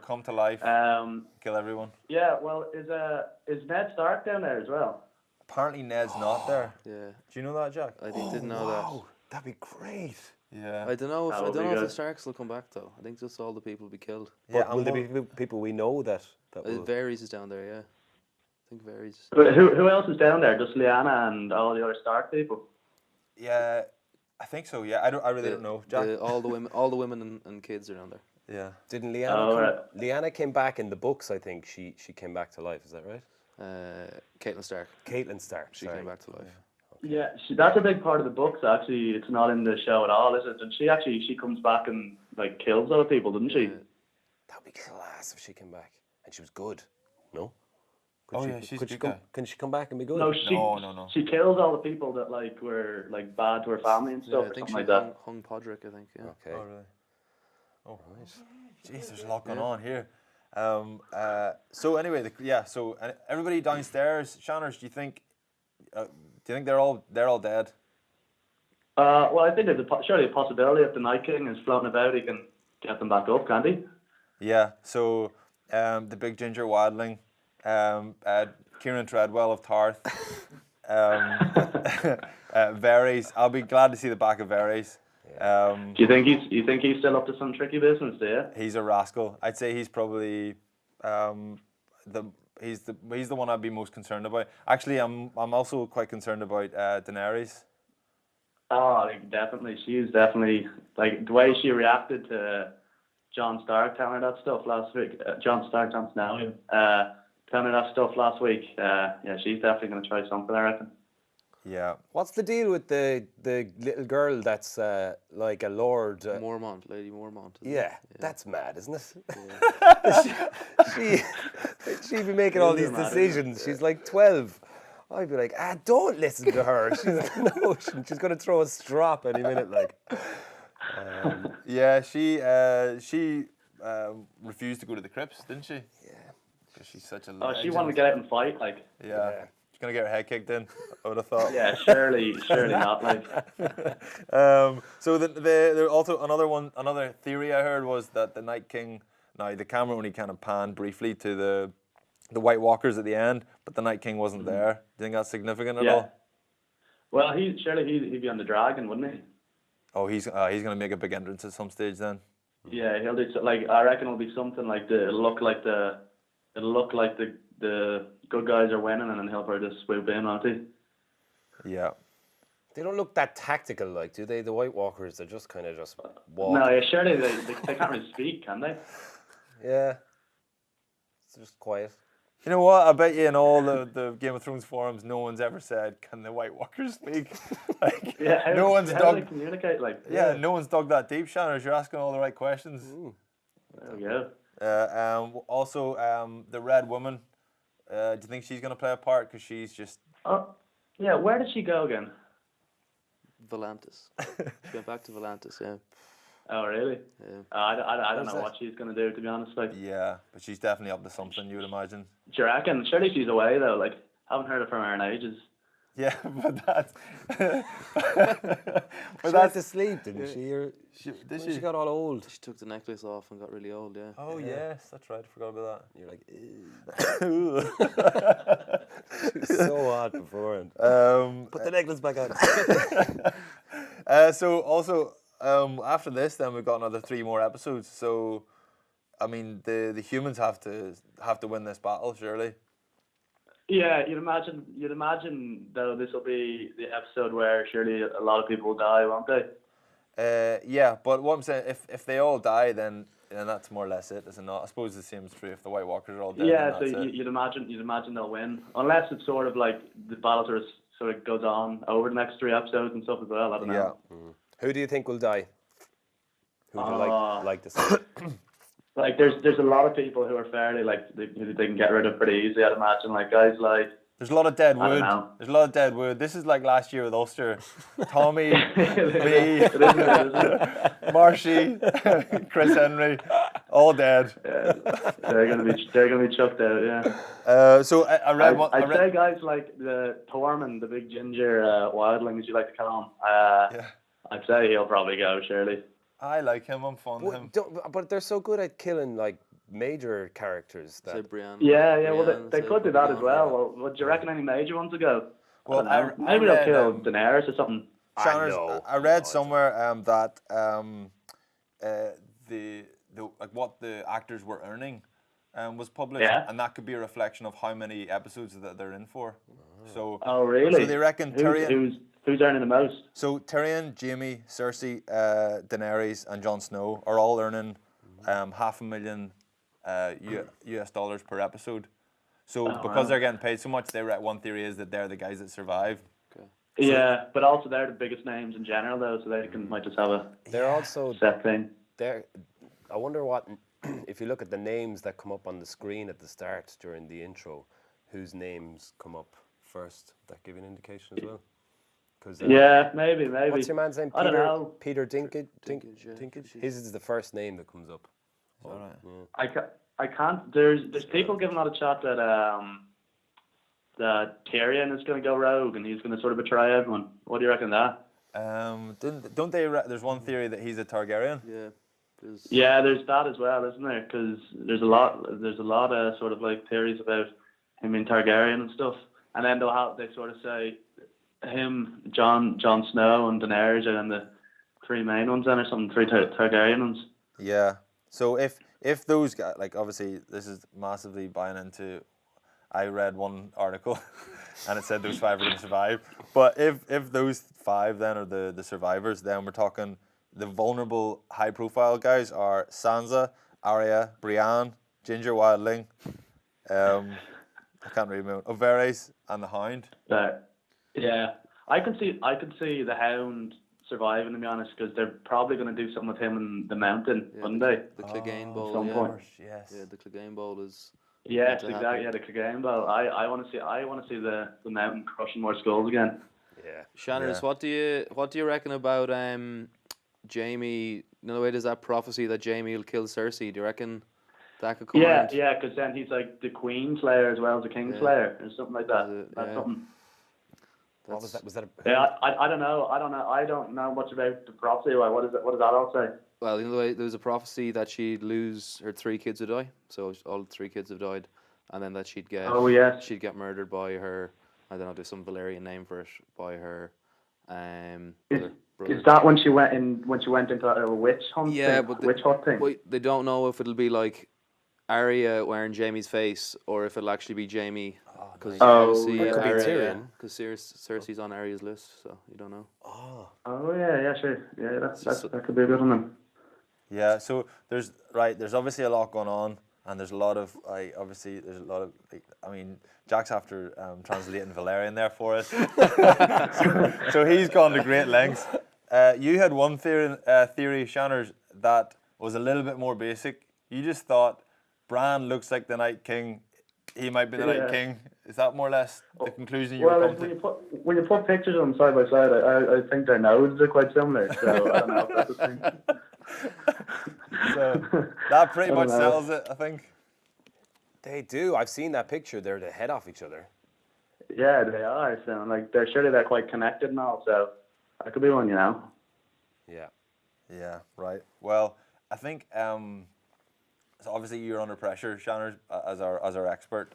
Speaker 3: come to life, kill everyone.
Speaker 9: Yeah. Well, is Ned Stark down there as well?
Speaker 3: Apparently Ned's not there.
Speaker 8: Yeah.
Speaker 3: Do you know that, Jack?
Speaker 8: I didn't know
Speaker 2: Wow, that'd be great.
Speaker 3: Yeah.
Speaker 8: that. I don't know
Speaker 9: That would be
Speaker 8: if the
Speaker 9: good.
Speaker 8: Starks will come back though. I think just all the people will be killed.
Speaker 2: But will there be people we know that will...
Speaker 8: Varys is down there, yeah. I think Varys.
Speaker 9: Who else is down there? Just Lyanna and all the other Stark people?
Speaker 3: Yeah, I think so. Yeah, I really don't know, Jack.
Speaker 8: All the women and kids are down there.
Speaker 3: Yeah.
Speaker 2: Didn't Lyanna Lyanna came back in the books, I think. She came back to life, is that right?
Speaker 8: Caitlin Stark.
Speaker 2: Caitlin Stark.
Speaker 8: She came back to life.
Speaker 9: Yeah, that's a big part of the books. Actually, it's not in the show at all, is it? And she comes back and like kills other people, doesn't she?
Speaker 2: That would be class if she came back, and she was good. No.
Speaker 3: She's a good guy.
Speaker 2: Can she come back and be good?
Speaker 9: No,
Speaker 3: No.
Speaker 9: She kills all the people that like were like bad to her family and stuff,
Speaker 8: I
Speaker 9: or
Speaker 8: think
Speaker 9: something
Speaker 8: she
Speaker 9: like that.
Speaker 8: hung Podrick, I think. Yeah.
Speaker 2: Okay.
Speaker 3: Oh, really? Oh, right. Jeez, there's a lot going on here. So anyway, so everybody downstairs, Shanners, do you think they're all dead?
Speaker 9: Well, I think there's surely a possibility if the Night King is floating about, he can get them back up, can't he?
Speaker 3: Yeah. So the big ginger wildling, Kieran Treadwell of Tarth, Varys. I'll be glad to see the back of Varys.
Speaker 9: Do you think he's still up to some tricky business? Do you?
Speaker 3: He's a rascal. I'd say he's probably he's the one I'd be most concerned about. Actually, I'm also quite concerned about Daenerys.
Speaker 9: Oh, like, definitely. She's definitely like the way she reacted to Jon Stark telling her that stuff last week. Jon Snow, telling her that stuff last week. Yeah, she's definitely going to try something, I reckon.
Speaker 3: Yeah.
Speaker 2: What's the deal with the little girl that's like a lord?
Speaker 8: Lady Mormont.
Speaker 2: Yeah, that's mad, isn't it? She'd be making all these decisions. She's like 12. I'd be like, don't listen to her. She's going to throw a strop any minute, like.
Speaker 3: Yeah, she refused to go to the crypts, didn't she? Yeah. Because she's such a legend.
Speaker 9: She wanted to get out and fight, like.
Speaker 3: Yeah. She's going to get her head kicked in, I would have thought.
Speaker 9: Yeah, surely not, like.
Speaker 3: So there also another theory I heard was that the Night King, now the camera only kind of panned briefly to the White Walkers at the end, but the Night King wasn't there. Do you think that's significant at all?
Speaker 9: Well, he'd be on the dragon, wouldn't he?
Speaker 3: Oh, he's going to make a big entrance at some stage then.
Speaker 9: Yeah, he'll do like I reckon it'll be something like it'll look like the good guys are winning, and then he'll probably just swoop in, won't he?
Speaker 3: Yeah.
Speaker 2: They don't look that tactical, like, do they? The White Walkers, they're just kind of just walk.
Speaker 9: No, yeah, surely they can't really speak, can they?
Speaker 2: Yeah. It's just quiet.
Speaker 3: You know what? I bet you in all the Game of Thrones forums, no one's ever said, "Can the White Walkers speak?" Like,
Speaker 9: Yeah, how do they communicate? Like,
Speaker 3: Yeah, no one's dug that deep, Shanners. You're asking all the right questions.
Speaker 9: there we go.
Speaker 3: Also, the Red Woman. Do you think she's going to play a part? Because she's just...
Speaker 9: Oh, yeah. Where did she go again?
Speaker 8: Volantis. She went back to Volantis, yeah.
Speaker 9: Oh, really?
Speaker 8: Yeah.
Speaker 9: I don't know what she's gonna do, to be honest. Like,
Speaker 3: Yeah, but she's definitely up to something, you would imagine.
Speaker 9: do you reckon? Surely she's away though. Like, haven't heard from her in ages.
Speaker 3: Yeah, but that's...
Speaker 2: She went to sleep, didn't she? Or
Speaker 3: Did
Speaker 2: she got all old.
Speaker 8: She took the necklace off and got really old, yeah.
Speaker 3: Oh, yes, that's right. I forgot about
Speaker 2: You're like,
Speaker 3: that.
Speaker 2: she was so hot beforehand. Put the necklace back on.
Speaker 3: So also, after this, then we've got another 3 more episodes. So, I mean, the humans have to win this battle, surely.
Speaker 9: Yeah, you'd imagine though this will be the episode where surely a lot of people will die, won't they?
Speaker 3: Yeah, but what I'm saying, if they all die, then that's more or less it, is it not? I suppose the same is true if the White Walkers are all dead.
Speaker 9: Yeah, so
Speaker 3: then that's it.
Speaker 9: you'd imagine they'll win, unless it's sort of like the battle sort of goes on over the next 3 episodes and stuff as well. I don't know.
Speaker 3: Yeah.
Speaker 2: Who do you think will die? Who would you like to see?
Speaker 9: Like there's a lot of people who are fairly like they can get rid of pretty easy. I'd imagine, like guys like.
Speaker 3: There's a lot of dead
Speaker 9: I don't
Speaker 3: wood.
Speaker 9: know.
Speaker 3: There's a lot of dead wood. This is like last year with Ulster. Tommy, me,
Speaker 9: It isn't.
Speaker 3: Marshy, Chris Henry, all dead.
Speaker 9: Yeah, they're gonna be chucked out. Yeah.
Speaker 3: So I read one.
Speaker 9: I'd say guys like the Tormund, the big ginger wildling, as you like to call him.
Speaker 3: Yeah.
Speaker 9: I'd say he'll probably go, surely.
Speaker 3: I like him. I'm fond of him.
Speaker 2: But they're so good at killing like major characters.
Speaker 8: Say Brienne.
Speaker 9: Yeah. Well, they
Speaker 8: say
Speaker 9: could do that as
Speaker 8: Brienne,
Speaker 9: well.
Speaker 8: yeah.
Speaker 9: Well, would you reckon any major ones to go?
Speaker 3: Well,
Speaker 9: I don't know. Maybe
Speaker 3: read,
Speaker 9: they'll kill Daenerys or something.
Speaker 3: Shanners, I read somewhere that the like what the actors were earning was published,
Speaker 9: Yeah.
Speaker 3: and that could be a reflection of how many episodes that they're in for. So,
Speaker 9: Oh, really?
Speaker 3: So they reckon Tyrion.
Speaker 9: Who's earning the most?
Speaker 3: So Tyrion, Jaime, Cersei, Daenerys, and Jon Snow are all earning $500,000 US dollars per episode. So because they're getting paid so much, one theory is that they're the guys that survive.
Speaker 9: Yeah, but also they're the biggest names in general, though, so they might just have a
Speaker 2: They're also
Speaker 9: set thing.
Speaker 2: I wonder what if you look at the names that come up on the screen at the start during the intro, whose names come up first. That give you an indication as well.
Speaker 9: Yeah, maybe.
Speaker 2: What's your man's name?
Speaker 9: I don't know.
Speaker 2: Peter Dinklage.
Speaker 8: Dinklage.
Speaker 2: His is the first name that comes up.
Speaker 3: All right.
Speaker 2: Yeah.
Speaker 9: I can't. There's people giving a lot of chat that Tyrion is going to go rogue and he's going to sort of betray everyone. What do you reckon of that?
Speaker 3: Don't they? There's one theory that he's a Targaryen.
Speaker 8: Yeah.
Speaker 9: Yeah, there's that as well, isn't there? Because there's a lot of sort of like theories about him being Targaryen and stuff. And then they sort of say him, Jon Snow, and Daenerys are then the 3 main ones, then, or something, 3 Targaryen ones.
Speaker 3: Yeah. So if those guys, like, obviously this is massively buying into. I read one article, and it said those 5 are going to survive. But if those 5 then are the survivors, then we're talking the vulnerable, high-profile guys are Sansa, Arya, Brienne, Ginger Wildling, I can't read my own, Oberys, and the Hound.
Speaker 9: Yeah, I could see the Hound surviving, to be honest, because they're probably going to do something with him in the mountain, wouldn't they?
Speaker 8: The Clegane Bowl,
Speaker 9: some
Speaker 8: yeah.
Speaker 9: point.
Speaker 3: Yes.
Speaker 8: Yeah, the Clegane Bowl is.
Speaker 9: Yes,
Speaker 8: to happen.
Speaker 9: exactly. Yeah, the Clegane Bowl. I want to see the mountain crushing more skulls again.
Speaker 2: Yeah.
Speaker 8: Shanners,
Speaker 3: Yeah.
Speaker 8: what do you reckon about Jaime? No way, there's that prophecy that Jaime will kill Cersei. Do you reckon that could come around?
Speaker 9: Yeah, because then he's like the Queen Slayer as well as the King Slayer, or something like that. That's
Speaker 8: yeah.
Speaker 9: something.
Speaker 2: What was that? Was that?
Speaker 9: Yeah, I don't know. I don't know much about the prophecy. What does that all say?
Speaker 8: Well, in the way, there was a prophecy that she'd lose her 3 kids would die. So all 3 kids have died, and then that she'd get.
Speaker 9: Oh, yes.
Speaker 8: She'd get murdered by her. I don't know. There's some Valerian name for it. By her. brother.
Speaker 9: Is that when she went into that little witch hunt
Speaker 8: Yeah,
Speaker 9: thing?
Speaker 8: but
Speaker 9: Witch hunt thing?
Speaker 8: they don't know if it'll be like Arya wearing Jaime's face or if it'll actually be Jaime. Because obviously
Speaker 2: it could be
Speaker 8: Arya,
Speaker 2: Tyrion.
Speaker 8: because Cersei's on Arya's list, so you don't know.
Speaker 9: Oh yeah, sure. Yeah, that could be a good one then.
Speaker 3: Yeah, so there's obviously a lot going on, and there's a lot of I mean, Jack's after translating Valerian there for us, so he's gone to great lengths. You had one theory, Shanners, that was a little bit more basic. You just thought Bran looks like the Night King. He might be the Night King. Is that more or less the conclusion you were coming to?
Speaker 9: When you put pictures of them side by side, I think their noses are quite similar. So I don't know if that's a thing.
Speaker 3: So that pretty much settles it, I think.
Speaker 2: They do. I've seen that picture. They're the head off each other.
Speaker 9: Yeah, they are. So like they're quite connected and all. So that could be one, you know.
Speaker 2: Yeah.
Speaker 3: Yeah. Right. Well, I think so obviously you're under pressure, Shanners, as our expert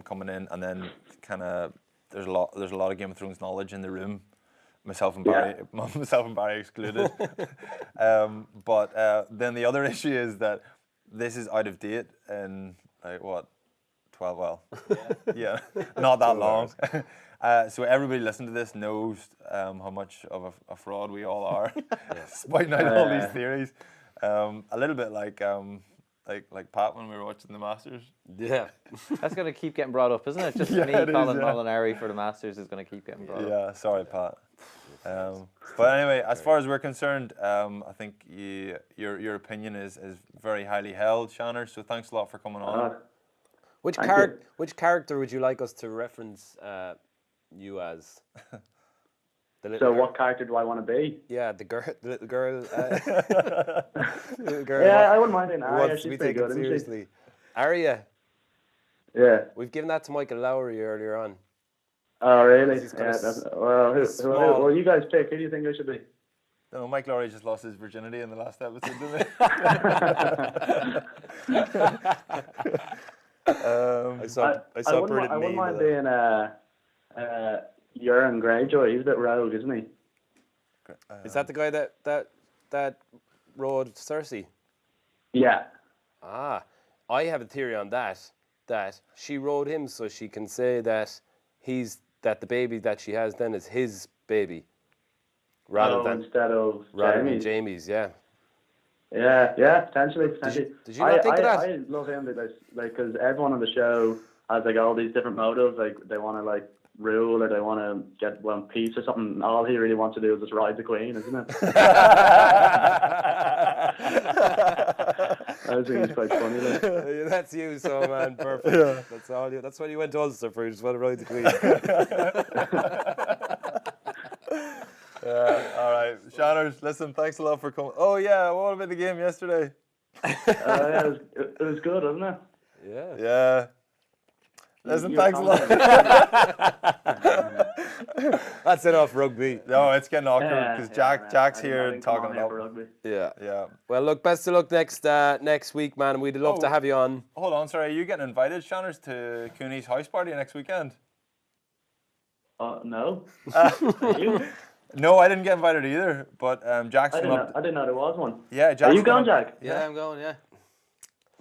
Speaker 3: coming in, and then kind of there's a lot of Game of Thrones knowledge in the room. Myself and Barry excluded. But then the other issue is that this is out of date in like what, 12? Well, yeah, not that long. So everybody listening to this knows how much of a fraud we all are, spouting out all these theories. A little bit like Pat when we were watching the Masters.
Speaker 2: Yeah.
Speaker 4: That's going to keep getting brought up, isn't it? Just
Speaker 3: Yeah,
Speaker 4: me
Speaker 3: it is,
Speaker 4: calling
Speaker 3: yeah.
Speaker 4: Molinari for the Masters is going to keep getting brought up.
Speaker 3: Yeah, sorry, Pat. But anyway, as far as we're concerned, I think your opinion is very highly held, Shanners. So thanks a lot for coming on.
Speaker 2: Which character would you like us to reference you as?
Speaker 9: So what character do I want to be?
Speaker 2: Yeah, the little girl.
Speaker 9: Yeah, I wouldn't mind being Arya.
Speaker 2: Wants to
Speaker 9: She's
Speaker 2: be
Speaker 9: pretty
Speaker 2: taken
Speaker 9: good, isn't she?
Speaker 2: seriously. Arya.
Speaker 9: Yeah.
Speaker 2: We've given that to Michael Lowry earlier on.
Speaker 9: Oh, really?
Speaker 2: He's got
Speaker 9: Yeah. Well, you guys pick. Who do you think I should be?
Speaker 3: No, Mike Lowry just lost his virginity in the last episode, didn't he?
Speaker 2: I
Speaker 9: wouldn't mind being Euron Greyjoy. He's a bit rogue, isn't he?
Speaker 2: Is that the guy that rode Cersei?
Speaker 9: Yeah.
Speaker 2: Ah, I have a theory on that she rode him so she can say that the baby that she has then is his baby, rather than Jaime's. Yeah.
Speaker 9: Yeah, potentially.
Speaker 2: Did you not think of that?
Speaker 9: I love him because everyone on the show has like all these different motives. Like they want to like rule or they want to get peace or something. All he really wants to do is just ride the queen, isn't it? I think he's quite funny. Like.
Speaker 2: That's you, so man, perfect. Yeah. That's all. That's why you went to Ulster for. You just want to ride the queen.
Speaker 3: All right, Shanners, listen, thanks a lot for coming. Oh yeah, what about the game yesterday?
Speaker 9: Yeah, it was good, wasn't it?
Speaker 2: Yeah.
Speaker 3: Yeah. Listen, thanks a lot.
Speaker 2: That's enough rugby.
Speaker 3: No, it's getting awkward because Jack's here talking about
Speaker 9: rugby.
Speaker 2: Yeah. Well, look, best of luck next week, man. We'd love to have you on.
Speaker 3: Hold on, sorry, are you getting invited, Shanners, to Cooney's house party next weekend?
Speaker 9: No. You?
Speaker 3: No, I didn't get invited either, but Jack's come up.
Speaker 9: I didn't know there was one.
Speaker 3: Yeah, Jack's
Speaker 9: Are you going, Jack?
Speaker 8: Yeah, I'm going, yeah.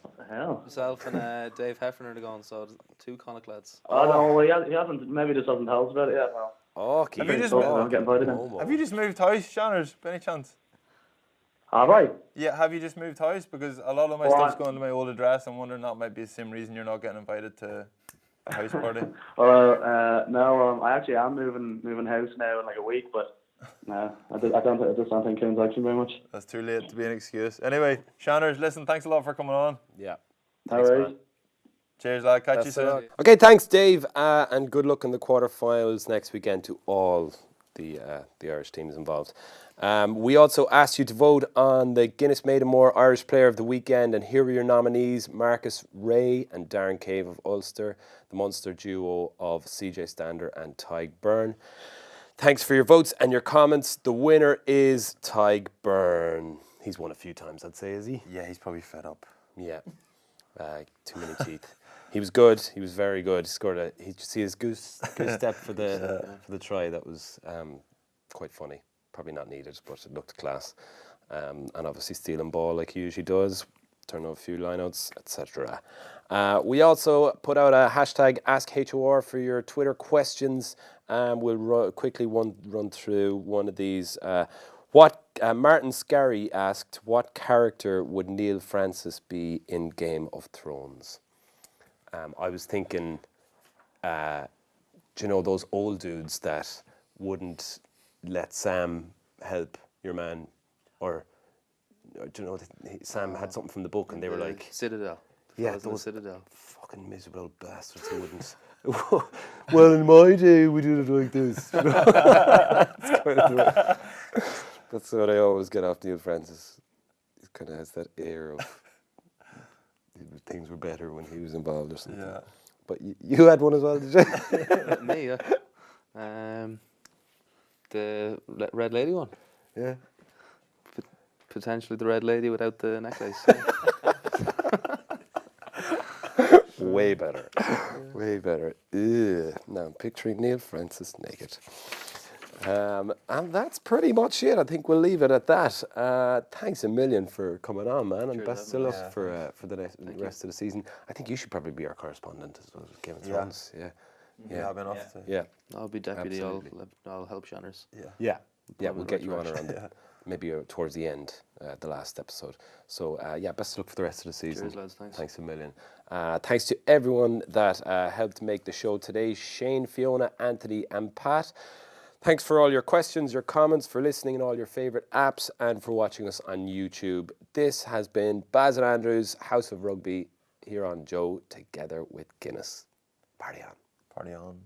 Speaker 9: What the hell?
Speaker 8: Myself and Dave Heffernan are going, so 2 Connacht lads.
Speaker 9: Oh, no, well, he hasn't, maybe just hasn't told us about it yet. Well,
Speaker 2: Okay.
Speaker 3: Have you just moved house, Shanners, by any chance?
Speaker 9: All right.
Speaker 3: Yeah, have you just moved house? Because a lot of my stuff's going to my old address. I'm wondering that might be the same reason you're not getting invited to a house party.
Speaker 9: No, I actually am moving house now in like a week, but no, I just don't think Coon's actually very much.
Speaker 3: That's too late to be an excuse. Anyway, Shanners, listen, thanks a lot for coming on.
Speaker 2: Yeah.
Speaker 9: All right.
Speaker 3: Cheers, lad. Catch you soon.
Speaker 2: Okay, thanks, Dave, and good luck in the quarterfinals next weekend to all the Irish teams involved. We also asked you to vote on the Guinness Maidenmore Irish Player of the Weekend, and here are your nominees: Marcus Ray and Darren Cave of Ulster, the Munster duo of CJ Stander and Tig Byrne. Thanks for your votes and your comments. The winner is Tig Byrne. He's won a few times, I'd say, is he?
Speaker 3: Yeah, he's probably fed up.
Speaker 2: Yeah. Too many teeth. He was good. He was very good. He scored he see his goose step for the try. That was quite funny. probably not needed, but it looked class. And obviously stealing ball like he usually does, turn out a few lineouts, etc. We also put out a hashtag AskHOR for your Twitter questions. We'll quickly run through one of these. Martin Scarry asked, what character would Neil Francis be in Game of Thrones? I was thinking, do you know those old dudes that wouldn't let Sam help your man? Or do you know, Sam had something from the book and they were like...
Speaker 8: Citadel.
Speaker 2: Yeah,
Speaker 8: those Citadel.
Speaker 2: Fucking miserable bastards who wouldn't... Well, in my day, we did it like this. That's what I always get off Neil Francis. He kind of has that air of things were better when he was involved or something. Yeah. But you had one as well, did you?
Speaker 8: Me, yeah. The Red Lady one.
Speaker 2: Yeah.
Speaker 8: Potentially the Red Lady without the necklace.
Speaker 2: Way better. Way better. Ugh. Now I'm picturing Neil Francis naked. And that's pretty much it. I think we'll leave it at that. Thanks a million for coming on, man, and best of luck for the rest of the season. I think you should probably be our correspondent as well as Game of Thrones. Yeah. Yeah.
Speaker 8: I'll be deputy. I'll help Shanners.
Speaker 2: Yeah. We'll get you on around maybe towards the end, the last episode. So best of luck for the rest of the season.
Speaker 8: Cheers, lads.
Speaker 2: Thanks a million. Thanks to everyone that helped make the show today: Shane, Fiona, Anthony, and Pat. Thanks for all your questions, your comments, for listening in all your favourite apps, and for watching us on YouTube. This has been Baz and Andrew's House of Rugby here on Joe, together with Guinness. Party on.
Speaker 3: Party on.